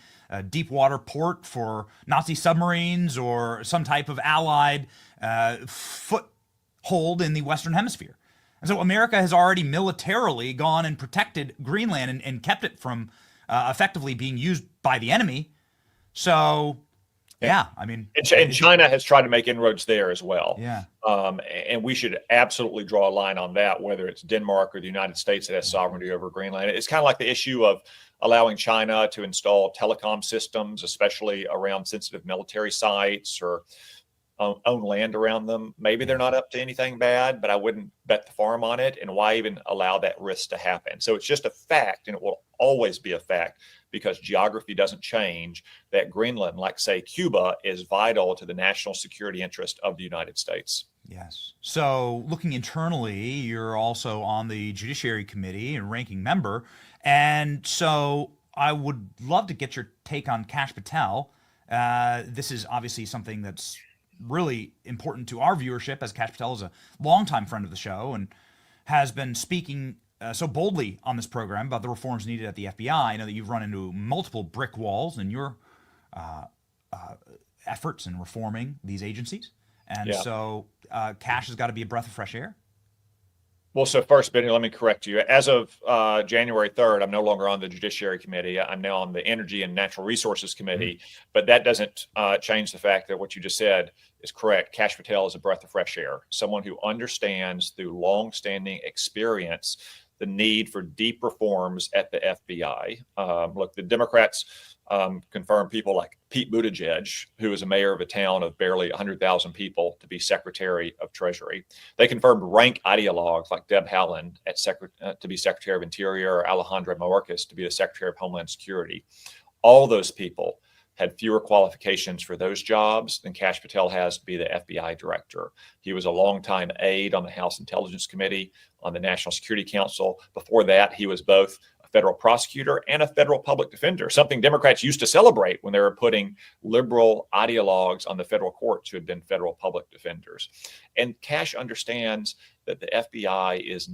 deep water port for Nazi submarines or some type of allied foothold in the Western Hemisphere. And so America has already militarily gone and protected Greenland and kept it from effectively being used by the enemy. So, yeah, I mean, and China has tried to make inroads there as well. Yeah, and we should absolutely draw a line on that, whether it's Denmark or the United States that has sovereignty over Greenland. It's kind of like the issue of allowing China to install telecom systems, especially around sensitive military sites or own land around them. Maybe they're not up to anything bad, but I wouldn't bet the farm on it. And why even allow that risk to happen? So it's just a fact, and it will always be a fact, because geography doesn't change, that Greenland, like say Cuba, is vital to the national security interest of the United States. Yes. So looking internally, you're also on the Judiciary Committee and ranking member. And so I would love to get your take on Kash Patel. This is obviously something that's really important to our viewership, as Kash Patel is a longtime friend of the show and has been speaking so boldly on this program about the reforms needed at the FBI. I know that you've run into multiple brick walls in your efforts in reforming these agencies. And so Cash has got to be a breath of fresh air. Well, so first, Benny, let me correct you. As of January 3rd, I'm no longer on the Judiciary Committee. I'm now on the Energy and Natural Resources Committee. But that doesn't change the fact that what you just said is correct. Kash Patel is a breath of fresh air, someone who understands through long-standing experience the need for deep reforms at the FBI. Look, the Democrats confirmed people like Pete Buttigieg, who is a mayor of a town of barely 100,000 people, to be Secretary of Treasury. They confirmed rank ideologues like Deb Haaland to be Secretary of Interior, or Alejandro Mayorkas to be the Secretary of Homeland Security. All those people had fewer qualifications for those jobs than Kash Patel has to be the FBI director. He was a longtime aide on the House Intelligence Committee, on the National Security Council. Before that, he was both a federal prosecutor and a federal public defender, something Democrats used to celebrate when they were putting liberal ideologues on the federal courts who had been federal public defenders. And Kash understands that the FBI is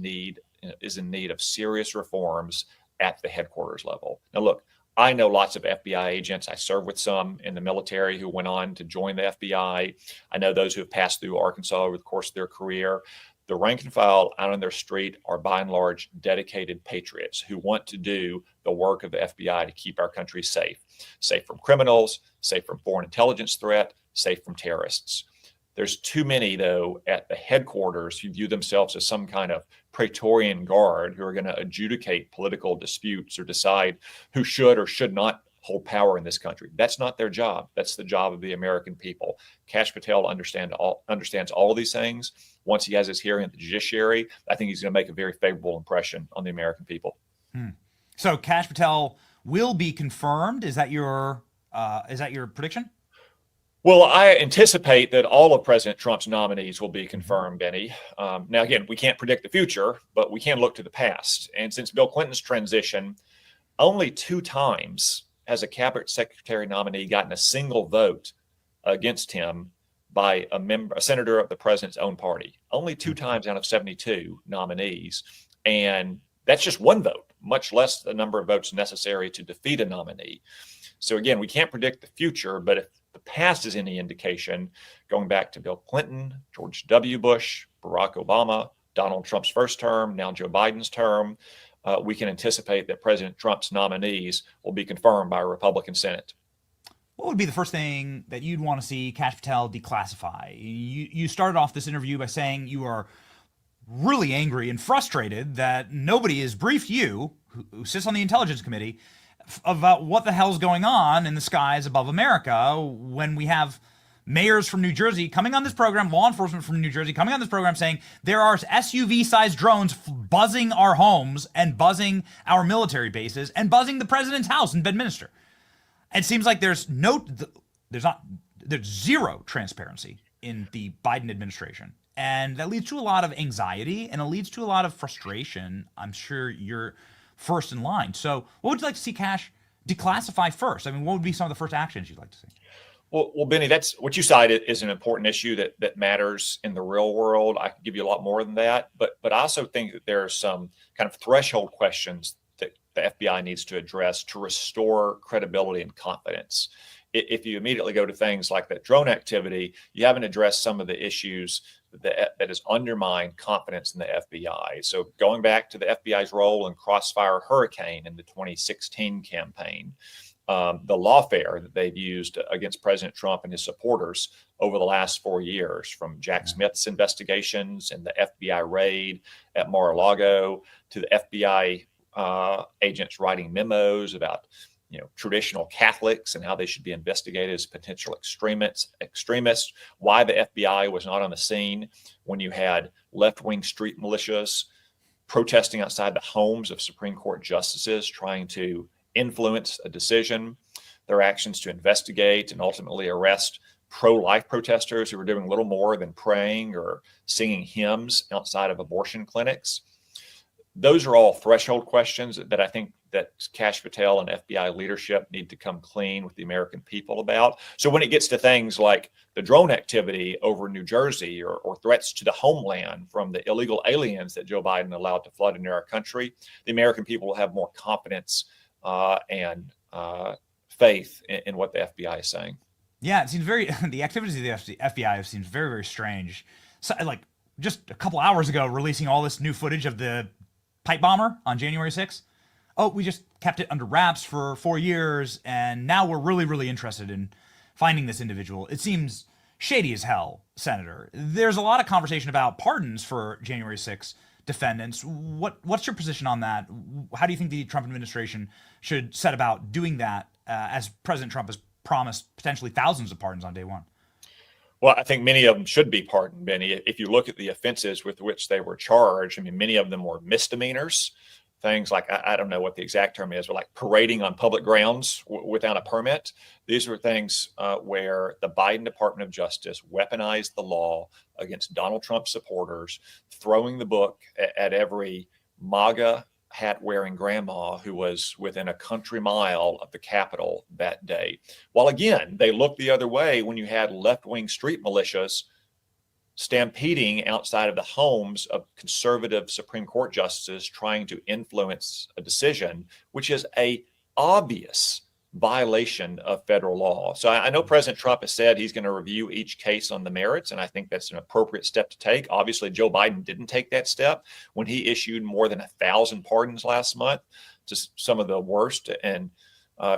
in need of serious reforms at the headquarters level. Now, look, I know lots of FBI agents. I served with some in the military who went on to join the FBI. I know those who have passed through Arkansas over the course of their career. The rank and file out on their street are by and large dedicated patriots who want to do the work of the FBI to keep our country safe from criminals, safe from foreign intelligence threat, safe from terrorists. There's too many, though, at the headquarters who view themselves as some kind of Praetorian guard who are going to adjudicate political disputes or decide who should or should not hold power in this country. That's not their job. That's the job of the American people. Kash Patel understands all of these things. Once he has his hearing at the judiciary, I think he's going to make a very favorable impression on the American people. So Kash Patel will be confirmed. Is that your prediction? Well, I anticipate that all of President Trump's nominees will be confirmed, Benny. Now, again, we can't predict the future, but we can look to the past. And since Bill Clinton's transition, only 2 times has a cabinet secretary nominee gotten a single vote against him by a senator of the president's own party. Only 2 times out of 72 nominees. And that's just 1 vote, much less the number of votes necessary to defeat a nominee. So again, we can't predict the future, but if the past is any indication, going back to Bill Clinton, George W. Bush, Barack Obama, Donald Trump's first term, now Joe Biden's term, we can anticipate that President Trump's nominees will be confirmed by a Republican Senate. What would be the first thing that you'd want to see Kash Patel declassify? You started off this interview by saying you are really angry and frustrated that nobody has briefed you, who sits on the Intelligence Committee, about what the hell's going on in the skies above America when we have mayors from New Jersey coming on this program, law enforcement from New Jersey coming on this program saying there are SUV-sized drones buzzing our homes and buzzing our military bases and buzzing the president's house in Bedminster. It seems like there's zero transparency in the Biden administration. And that leads to a lot of anxiety and it leads to a lot of frustration. I'm sure you're first in line. So what would you like to see Kash declassify first? I mean, what would be some of the first actions you'd like to see? Well, Benny, that's what you cited is an important issue that matters in the real world. I could give you a lot more than that, but I also think that there are some kind of threshold questions that the FBI needs to address to restore credibility and confidence. If you immediately go to things like that drone activity, you haven't addressed some of the issues that has undermined confidence in the FBI. So going back to the FBI's role in Crossfire Hurricane in the 2016 campaign, the lawfare that they've used against President Trump and his supporters over the last 4 years, from Jack Smith's investigations and the FBI raid at Mar-a-Lago to the FBI agents writing memos about traditional Catholics and how they should be investigated as potential extremists, why the FBI was not on the scene when you had left-wing street militias protesting outside the homes of Supreme Court justices trying to influence a decision, their actions to investigate and ultimately arrest pro-life protesters who were doing little more than praying or singing hymns outside of abortion clinics. those are all threshold questions that I think that Kash Patel and FBI leadership need to come clean with the American people about. So when it gets to things like the drone activity over New Jersey or threats to the homeland from the illegal aliens that Joe Biden allowed to flood into our country, the American people will have more confidence and faith in what the FBI is saying. Yeah, it seems the activities of the FBI seems very, very strange. So, like just a couple hours ago, releasing all this new footage of the pipe bomber on January 6th. Oh, we just kept it under wraps for 4 years, and now we're really, really interested in finding this individual. It seems shady as hell, Senator. There's a lot of conversation about pardons for January 6th defendants. What's your position on that? How do you think the Trump administration should set about doing that, as President Trump has promised potentially thousands of pardons on day one? Well, I think many of them should be pardoned, Benny. If you look at the offenses with which they were charged, I mean, many of them were misdemeanors. Things like, I don't know what the exact term is, but like parading on public grounds without a permit. These were things where the Biden Department of Justice weaponized the law against Donald Trump supporters, throwing the book at every MAGA hat-wearing grandma who was within a country mile of the Capitol that day. While again, they looked the other way when you had left-wing street militias stampeding outside of the homes of conservative Supreme Court justices trying to influence a decision, which is a obvious violation of federal law. So I know President Trump has said he's going to review each case on the merits, and I think that's an appropriate step to take. Obviously, Joe Biden didn't take that step when he issued more than 1,000 pardons last month to some of the worst and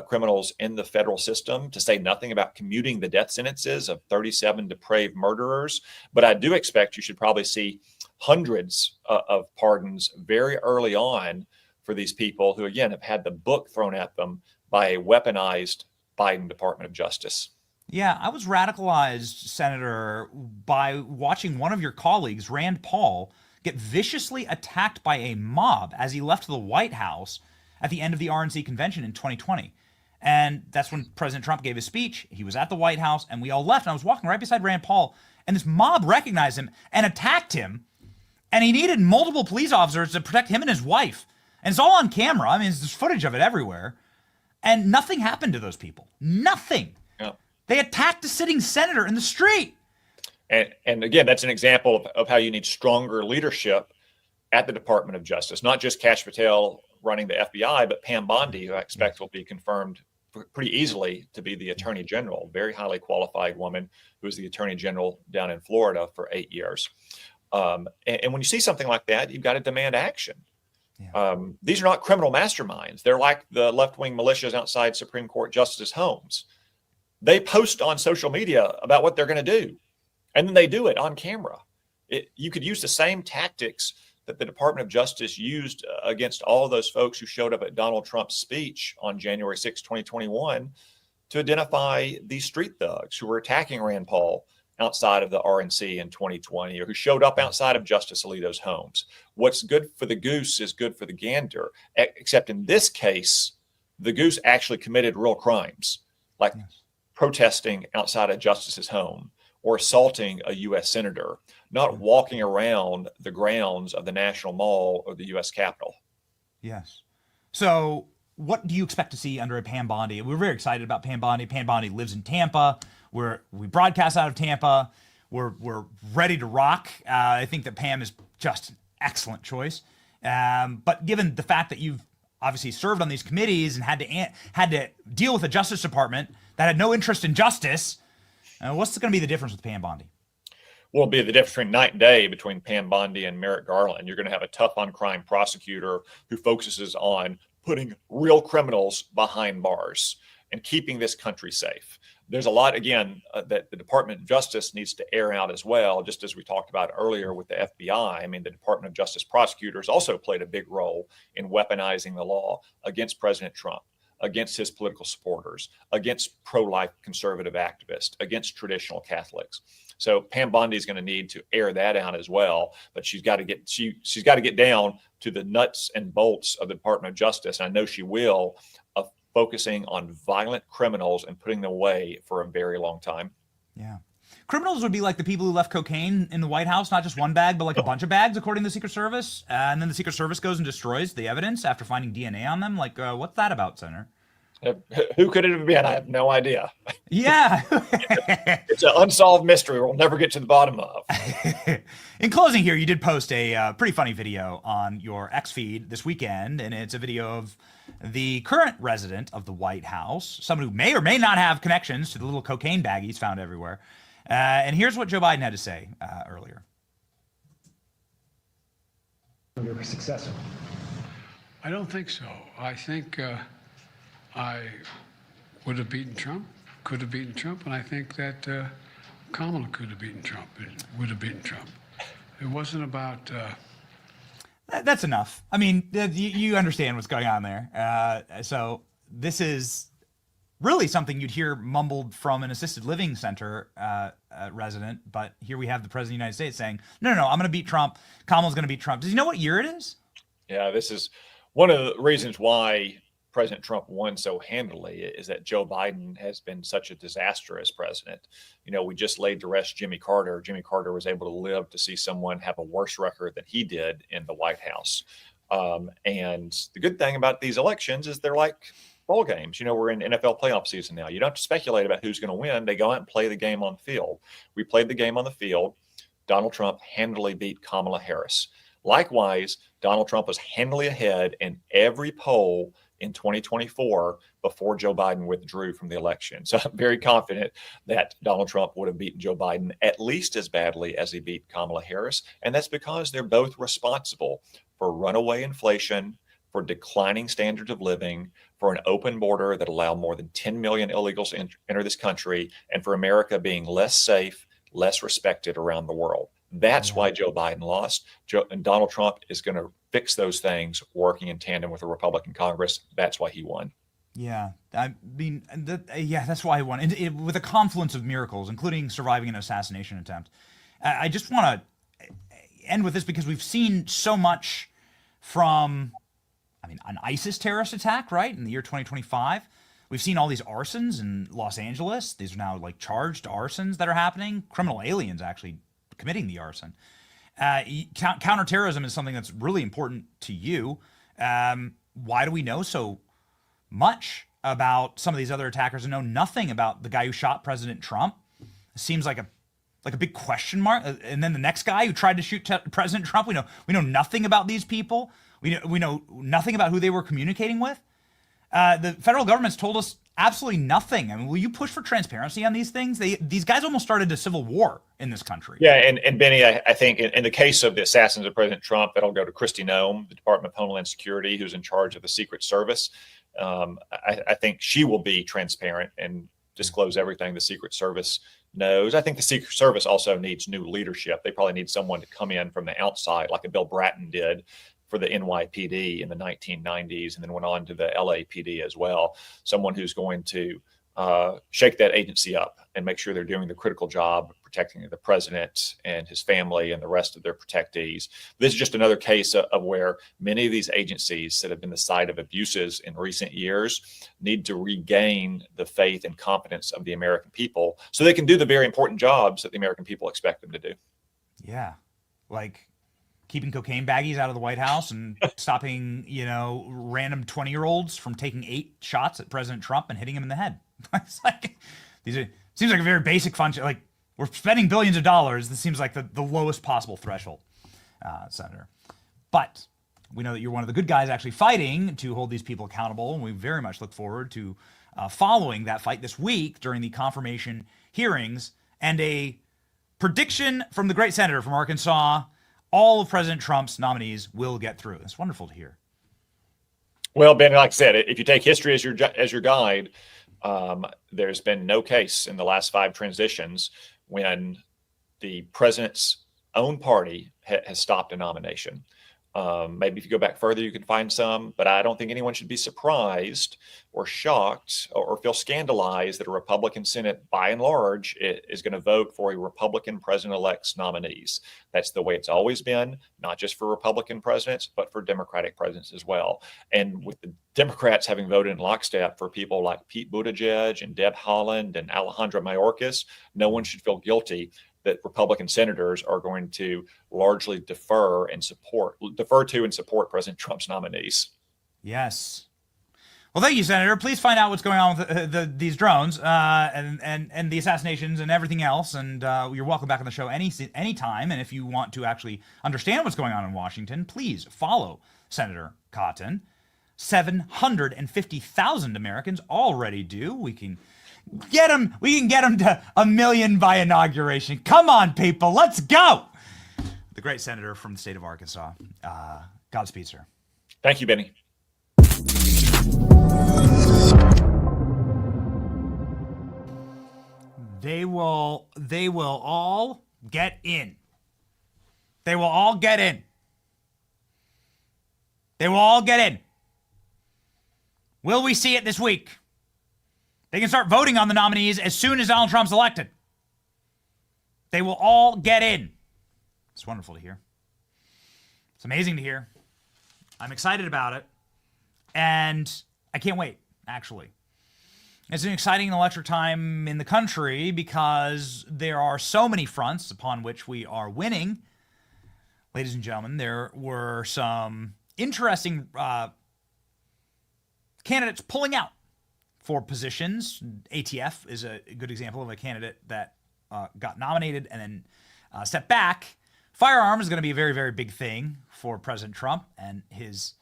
criminals in the federal system, to say nothing about commuting the death sentences of 37 depraved murderers. But I do expect you should probably see hundreds of pardons very early on for these people who, again, have had the book thrown at them by a weaponized Biden Department of Justice. Yeah, I was radicalized, Senator, by watching one of your colleagues, Rand Paul, get viciously attacked by a mob as he left the White House at the end of the RNC convention in 2020. And that's when President Trump gave his speech. He was at the White House, and we all left. And I was walking right beside Rand Paul, and this mob recognized him and attacked him. And he needed multiple police officers to protect him and his wife. And it's all on camera. I mean, there's footage of it everywhere. And nothing happened to those people. Nothing. Yeah. They attacked a sitting senator in the street. And again, that's an example of how you need stronger leadership at the Department of Justice, not just Kash Patel running the FBI, but Pam Bondi, who I expect will be confirmed pretty easily to be the Attorney General, very highly qualified woman who was the Attorney General down in Florida for 8 years. And when you see something like that, you've got to demand action. Yeah. These are not criminal masterminds. They're like the left-wing militias outside Supreme Court justices' homes. They post on social media about what they're going to do, and then they do it on camera. You could use the same tactics that the Department of Justice used against all of those folks who showed up at Donald Trump's speech on January 6, 2021, to identify these street thugs who were attacking Rand Paul outside of the RNC in 2020, or who showed up outside of Justice Alito's homes. What's good for the goose is good for the gander, except in this case, the goose actually committed real crimes, like protesting outside a justice's home or assaulting a U.S. senator, not walking around the grounds of the National Mall or the U.S. Capitol. Yes. So what do you expect to see under a Pam Bondi? We're very excited about Pam Bondi. Pam Bondi lives in Tampa. We broadcast out of Tampa. We're ready to rock. I think that Pam is just an excellent choice. But given the fact that you've obviously served on these committees and had to deal with a Justice Department that had no interest in justice, what's going to be the difference with Pam Bondi? Will be the difference between night and day between Pam Bondi and Merrick Garland. You're going to have a tough on crime prosecutor who focuses on putting real criminals behind bars and keeping this country safe. There's a lot, again, that the Department of Justice needs to air out as well, just as we talked about earlier with the FBI. I mean, the Department of Justice prosecutors also played a big role in weaponizing the law against President Trump, against his political supporters, against pro-life conservative activists, against traditional Catholics. So Pam Bondi is going to need to air that out as well, but she's got to get down to the nuts and bolts of the Department of Justice. And I know she will, of focusing on violent criminals and putting them away for a very long time. Yeah. criminals would be like the people who left cocaine in the White House, not just one bag, but like a bunch of bags, according to the Secret Service. And then the Secret Service goes and destroys the evidence after finding DNA on them. Like, what's that about, Senator? Who could it have been? I have no idea. Yeah. It's an unsolved mystery we'll never get to the bottom of. In closing here, you did post a pretty funny video on your X feed this weekend, and it's a video of the current resident of the White House, someone who may or may not have connections to the little cocaine baggies found everywhere. And here's what Joe Biden had to say earlier. Your successor. I don't think so. I think I would have beaten Trump, could have beaten Trump, and I think that Kamala could have beaten Trump, would have beaten Trump. It wasn't about... That's enough. I mean, you understand what's going on there. So this is really something you'd hear mumbled from an assisted living center resident, but here we have the president of the United States saying, no, I'm going to beat Trump. Kamala's going to beat Trump. Does he know what year it is? Yeah, this is one of the reasons why President Trump won so handily is that Joe Biden has been such a disaster as president. You know, we just laid to rest Jimmy Carter. Jimmy Carter was able to live to see someone have a worse record than he did in the White House. And the good thing about these elections is they're like bowl games. You know, we're in NFL playoff season now. You don't have to speculate about who's going to win. They go out and play the game on the field. We played the game on the field. Donald Trump handily beat Kamala Harris. Likewise, Donald Trump was handily ahead in every poll in 2024 before Joe Biden withdrew from the election. So I'm very confident that Donald Trump would have beaten Joe Biden at least as badly as he beat Kamala Harris. And that's because they're both responsible for runaway inflation, for declining standards of living, for an open border that allowed more than 10 million illegals to enter this country, and for America being less safe, less respected around the world. That's why Joe Biden lost. And Donald Trump is going to fix those things working in tandem with a Republican Congress. That's why he won. Yeah, I mean, that's why he won. And with a confluence of miracles, including surviving an assassination attempt. I just want to end with this because we've seen so much from, an ISIS terrorist attack, right, in the year 2025. We've seen all these arsons in Los Angeles. These are now like charged arsons that are happening. Criminal aliens actually committing the arson. Counterterrorism is something that's really important to you. Why do we know so much about some of these other attackers and know nothing about the guy who shot President Trump? It seems like a big question mark. And then the next guy who tried to shoot President Trump, we know nothing about these people. We know nothing about who they were communicating with. The federal government's told us absolutely nothing. I mean, will you push for transparency on these things? These guys almost started a civil war in this country. Yeah, and Benny, I think in the case of the assassins of President Trump, that'll go to Kristi Noem, the Department of Homeland Security, who's in charge of the Secret Service. I think she will be transparent and disclose everything the Secret Service knows. I think the Secret Service also needs new leadership. They probably need someone to come in from the outside, like a Bill Bratton did for the NYPD in the 1990s, and then went on to the LAPD as well. Someone who's going to shake that agency up and make sure they're doing the critical job of protecting the president and his family and the rest of their protectees. This is just another case of where many of these agencies that have been the site of abuses in recent years need to regain the faith and confidence of the American people so they can do the very important jobs that the American people expect them to do. Yeah, like keeping cocaine baggies out of the White House and stopping, random 20-year-olds from taking 8 shots at President Trump and hitting him in the head. It's like seems like a very basic function. Like, we're spending billions of dollars. This seems like the lowest possible threshold, Senator. But we know that you're one of the good guys actually fighting to hold these people accountable, and we very much look forward to following that fight this week during the confirmation hearings and a prediction from the great senator from Arkansas. All of President Trump's nominees will get through. It's wonderful to hear. Well, Ben, like I said, if you take history as your guide, there's been no case in the last 5 transitions when the president's own party has stopped a nomination. Maybe if you go back further, you can find some, but I don't think anyone should be surprised or shocked or feel scandalized that a Republican Senate, by and large, is going to vote for a Republican president-elect's nominees. That's the way it's always been, not just for Republican presidents, but for Democratic presidents as well. And with the Democrats having voted in lockstep for people like Pete Buttigieg and Deb Haaland and Alejandro Mayorkas, no one should feel guilty that Republican senators are going to largely defer to and support President Trump's nominees. Yes. Well, thank you, Senator. Please find out what's going on with these drones and the assassinations and everything else. And you're welcome back on the show anytime. And if you want to actually understand what's going on in Washington, please follow Senator Cotton. 750,000 Americans already do. We can get them to 1 million by inauguration. Come on, people, let's go. The great senator from the state of Arkansas. Godspeed, sir. Thank you, Benny. They will all get in. They will all get in. They will all get in. Will we see it this week? They can start voting on the nominees as soon as Donald Trump's elected. They will all get in. It's wonderful to hear. It's amazing to hear. I'm excited about it. And I can't wait, actually. It's an exciting electric time in the country because there are so many fronts upon which we are winning. Ladies and gentlemen, there were some interesting candidates pulling out for positions. ATF is a good example of a candidate that got nominated and then stepped back. Firearms is going to be a very, very big thing for President Trump and his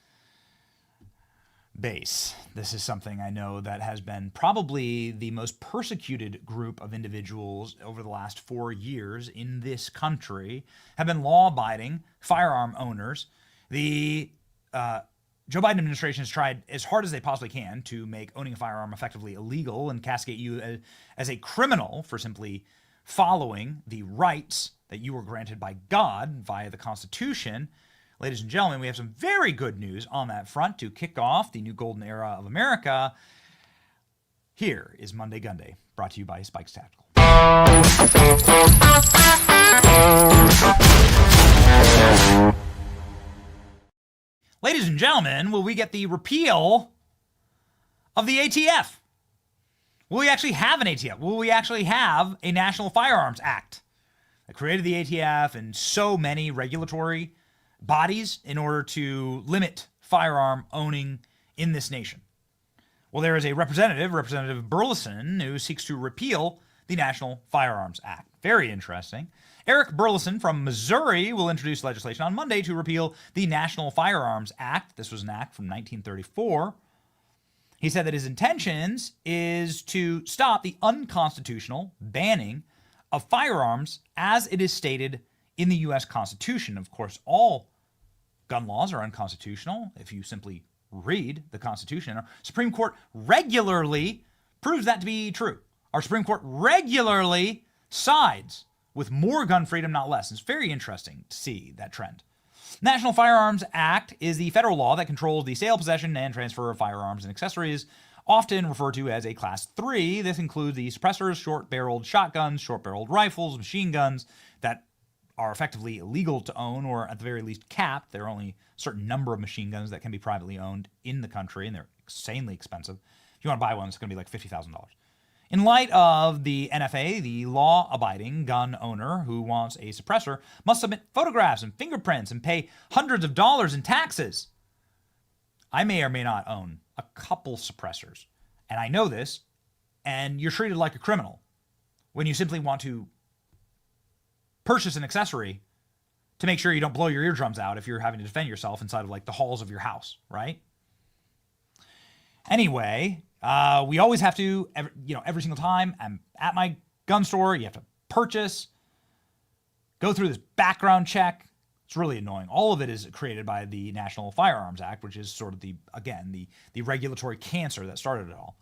base. This is something I know that has been probably the most persecuted group of individuals over the last 4 years in this country, have been law-abiding firearm owners. The Joe Biden administration has tried as hard as they possibly can to make owning a firearm effectively illegal and castigate you as a criminal for simply following the rights that you were granted by God via the Constitution. Ladies and gentlemen, we have some very good news on that front to kick off the new golden era of America. Here is Monday Gun Day, brought to you by Spikes Tactical. Ladies and gentlemen, will we get the repeal of the ATF? Will we actually have an ATF? Will we actually have a National Firearms Act that created the ATF and so many regulatory bodies in order to limit firearm owning in this nation? Well, there is a Representative Burleson, who seeks to repeal the National Firearms Act. Very interesting. Eric Burleson from Missouri will introduce legislation on Monday to repeal the National Firearms Act. This was an act from 1934. He said that his intentions is to stop the unconstitutional banning of firearms as it is stated in the U.S. Constitution. Of course, all gun laws are unconstitutional if you simply read the Constitution. Our Supreme Court regularly proves that to be true. Our Supreme Court regularly sides with more gun freedom, not less. It's very interesting to see that trend. National Firearms Act is the federal law that controls the sale, possession, and transfer of firearms and accessories, often referred to as a Class 3. This includes the suppressors, short-barreled shotguns, short-barreled rifles, machine guns that are effectively illegal to own, or at the very least capped. There are only a certain number of machine guns that can be privately owned in the country, and they're insanely expensive. If you want to buy one, it's going to be like $50,000. In light of the NFA, the law-abiding gun owner who wants a suppressor must submit photographs and fingerprints and pay hundreds of dollars in taxes. I may or may not own a couple suppressors, and I know this, and you're treated like a criminal when you simply want to purchase an accessory to make sure you don't blow your eardrums out if you're having to defend yourself inside of like the halls of your house, right? Anyway, we always have to, every single time I'm at my gun store, you have to purchase, go through this background check. It's really annoying. All of it is created by the National Firearms Act, which is sort of the regulatory cancer that started it all.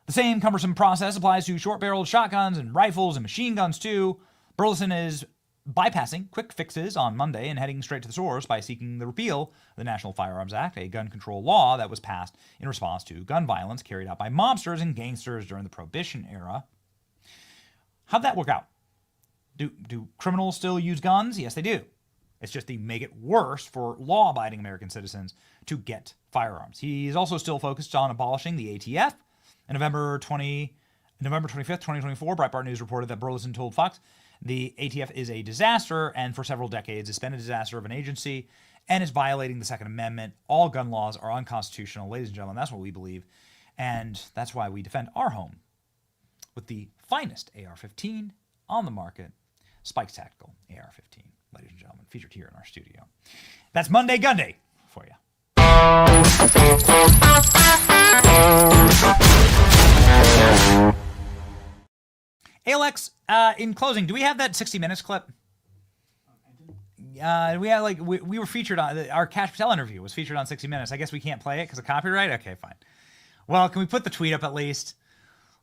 The same cumbersome process applies to short-barreled shotguns and rifles and machine guns too. Burleson is bypassing quick fixes on Monday and heading straight to the source by seeking the repeal of the National Firearms Act, a gun control law that was passed in response to gun violence carried out by mobsters and gangsters during the Prohibition era. How'd that work out? Do criminals still use guns? Yes, they do. It's just they make it worse for law-abiding American citizens to get firearms. He's also still focused on abolishing the ATF. On November 25th, 2024, Breitbart News reported that Burleson told Fox the ATF is a disaster, and for several decades has been a disaster of an agency and is violating the Second Amendment. All gun laws are unconstitutional. Ladies and gentlemen, that's what we believe, and that's why we defend our home with the finest AR-15 on the market, Spike's Tactical AR-15. Ladies and gentlemen, featured here in our studio. That's Monday Gun Day for you. Alex, in closing, do we have that 60 Minutes clip? We had we were featured on our Kash Patel interview was featured on 60 Minutes. I guess we can't play it because of copyright. Okay, fine. Well, can we put the tweet up at least?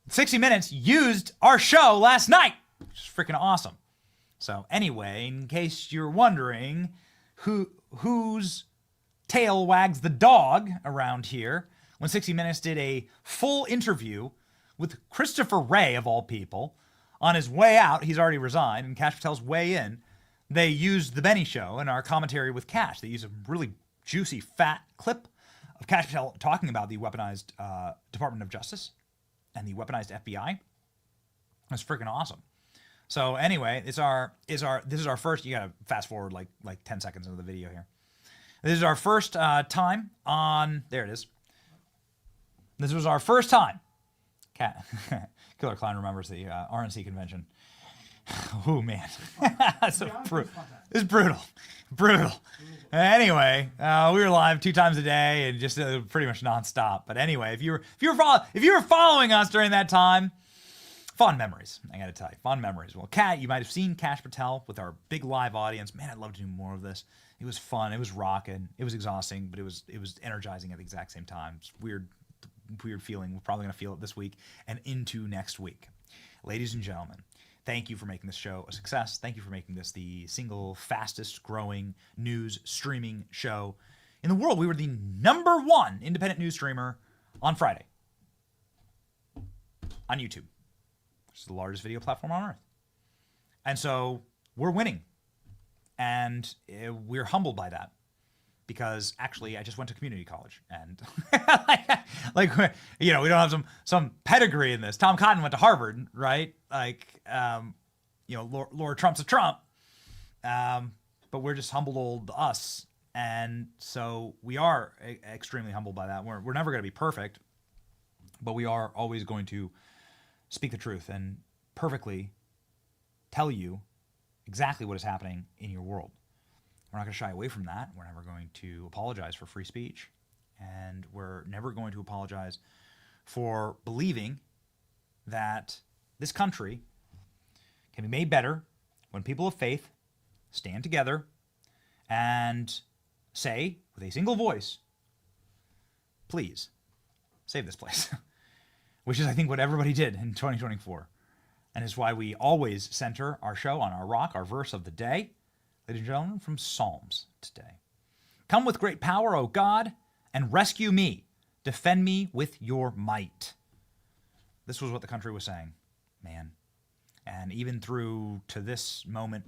60 Minutes used our show last night, which is freaking awesome. So anyway, in case you're wondering whose tail wags the dog around here, when 60 Minutes did a full interview with Christopher Wray, of all people, on his way out, he's already resigned, and Kash Patel's way in, they used the Benny Show and our commentary with Kash. They used a really juicy, fat clip of Kash Patel talking about the weaponized Department of Justice and the weaponized FBI. That's freaking awesome. So anyway, this is our first. You gotta fast forward like 10 seconds into the video here. This is our first time on. There it is. This was our first time. Killer Clown remembers the RNC convention. Oh man, so it's brutal. Anyway, we were live 2 times a day and just pretty much nonstop. But anyway, if you were following us during that time. Fond memories, I gotta tell you. Fond memories. Well, Kat, you might have seen Kash Patel with our big live audience. Man, I'd love to do more of this. It was fun. It was rocking. It was exhausting, but it was energizing at the exact same time. It's weird feeling. We're probably gonna feel it this week and into next week. Ladies and gentlemen, thank you for making this show a success. Thank you for making this the single fastest growing news streaming show in the world. We were the #1 independent news streamer on Friday on YouTube. It's the largest video platform on earth. And so we're winning. And we're humbled by that. Because actually, I just went to community college. And we don't have some pedigree in this. Tom Cotton went to Harvard, right? Lara Trump's a Trump. But we're just humbled old us. And so we are extremely humbled by that. We're never going to be perfect. But we are always going to speak the truth and perfectly tell you exactly what is happening in your world. We're not going to shy away from that. We're never going to apologize for free speech. And we're never going to apologize for believing that this country can be made better when people of faith stand together and say with a single voice, please save this place. Which is, I think, what everybody did in 2024. And is why we always center our show on our rock, our verse of the day. Ladies and gentlemen, from Psalms today. Come with great power, O God, and rescue me. Defend me with your might. This was what the country was saying, man. And even through to this moment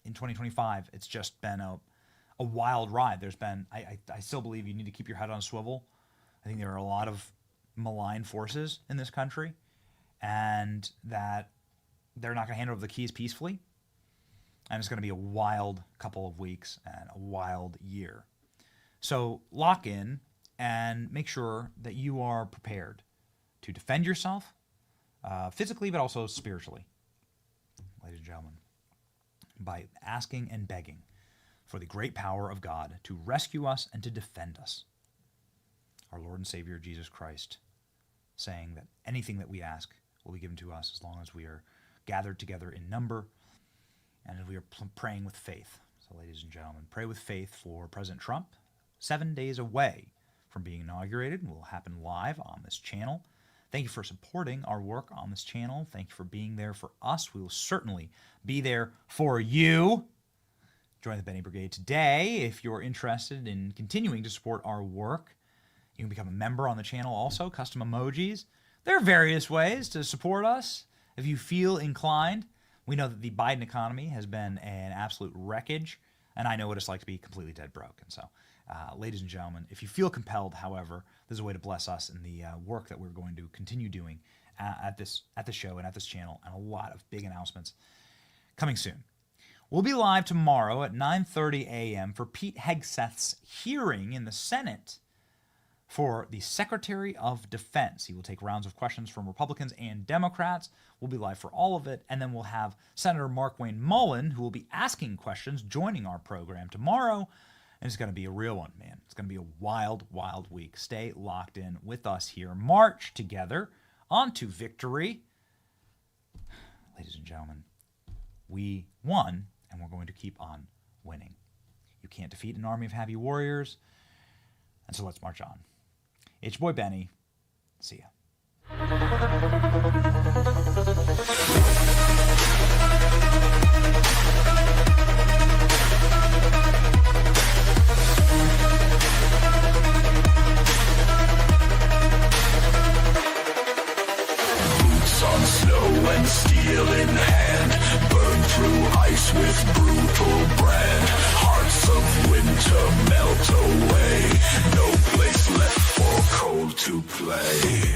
in 2025, it's just been a wild ride. There's been, I still believe you need to keep your head on a swivel. I think there are a lot of malign forces in this country, and that they're not going to hand over the keys peacefully. And it's going to be a wild couple of weeks and a wild year. So lock in and make sure that you are prepared to defend yourself physically, but also spiritually, ladies and gentlemen, by asking and begging for the great power of God to rescue us and to defend us. Our Lord and Savior, Jesus Christ, saying that anything that we ask will be given to us as long as we are gathered together in number and as we are praying with faith. So, ladies and gentlemen, pray with faith for President Trump, 7 days away from being inaugurated. It will happen live on this channel Thank you for supporting our work on this channel. Thank you for being there for us. We will certainly be there for you. Join the Benny Brigade today if you're interested in continuing to support our work. You can become a member on the channel also, custom emojis. There are various ways to support us if you feel inclined. We know that the Biden economy has been an absolute wreckage, and I know what it's like to be completely dead broke. And so, ladies and gentlemen, if you feel compelled, however, there's a way to bless us in the work that we're going to continue doing at this show and at this channel, and a lot of big announcements coming soon. We'll be live tomorrow at 9:30 a.m. for Pete Hegseth's hearing in the Senate for the Secretary of Defense. He will take rounds of questions from Republicans and Democrats. We'll be live for all of it, and then we'll have Senator Markwayne Mullin, who will be asking questions, joining our program tomorrow, and it's going to be a real one, man. It's going to be a wild, wild week. Stay locked in with us here. March together onto victory. Ladies and gentlemen, we won, and we're going to keep on winning. You can't defeat an army of happy warriors, and so let's march on. It's your boy Benny. See ya. Boots on snow and steel in hand, burn through ice with brutal brand. Hearts of winter melt away, no place left for cold to play.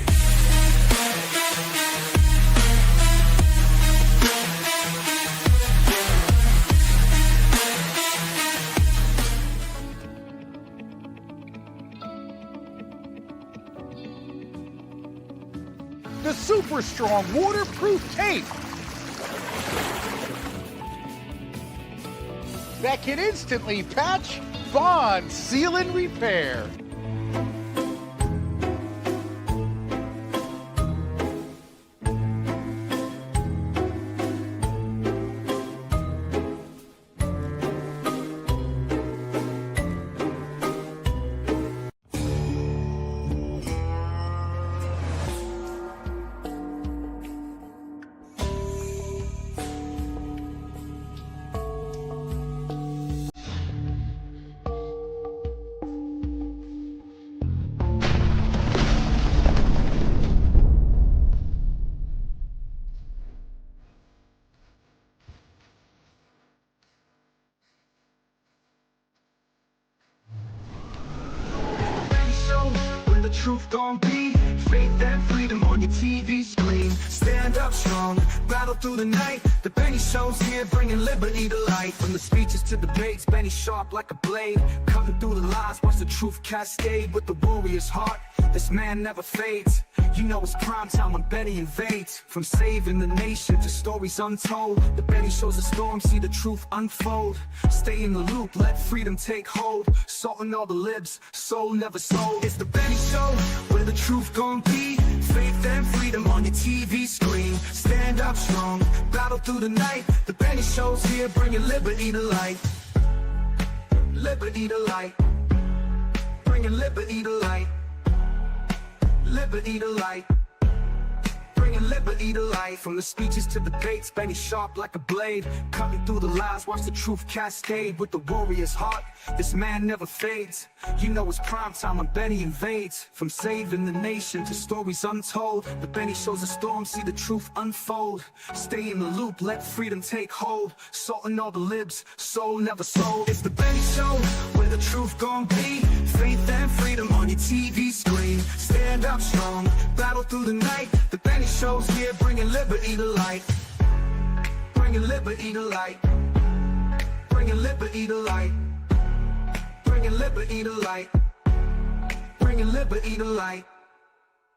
The super strong waterproof tape that can instantly patch, bond, seal, and repair. Truth gon' be faith and freedom on your TV screen. Stand up strong, battle through the night. The Benny Show's here, bringing liberty to light. From the speeches to debates, Benny sharp like a blade, cutting through the lies, watch the truth cascade. With the warrior's heart, this man never fades. You know it's prime time when Benny invades. From saving the nation to stories untold, the Benny Show's a storm, see the truth unfold. Stay in the loop, let freedom take hold. Salting all the libs, soul never sold. It's the Benny Show, where the truth gon' be. Faith and freedom on your TV screen. Stand up strong, battle through the night. The Benny Show's here, bringing liberty to light. Liberty to light. Bringing liberty to light. Liberty to light. Bringing liberty to light. From the speeches to debates, Benny sharp like a blade, cutting through the lies, watch the truth cascade. With the warrior's heart, this man never fades. You know it's prime time when Benny invades. From saving the nation to stories untold, the Benny Show's a storm, see the truth unfold. Stay in the loop, let freedom take hold. Salting all the libs, soul never sold. It's the Benny Show, where the truth gon' be. Faith and freedom on your TV screen. Stand up strong, battle through the night. The Benny Show's here, bringing liberty to light. Bringing liberty to light. Bringing liberty to light. Bringing liberty to light. Bringing liberty to light.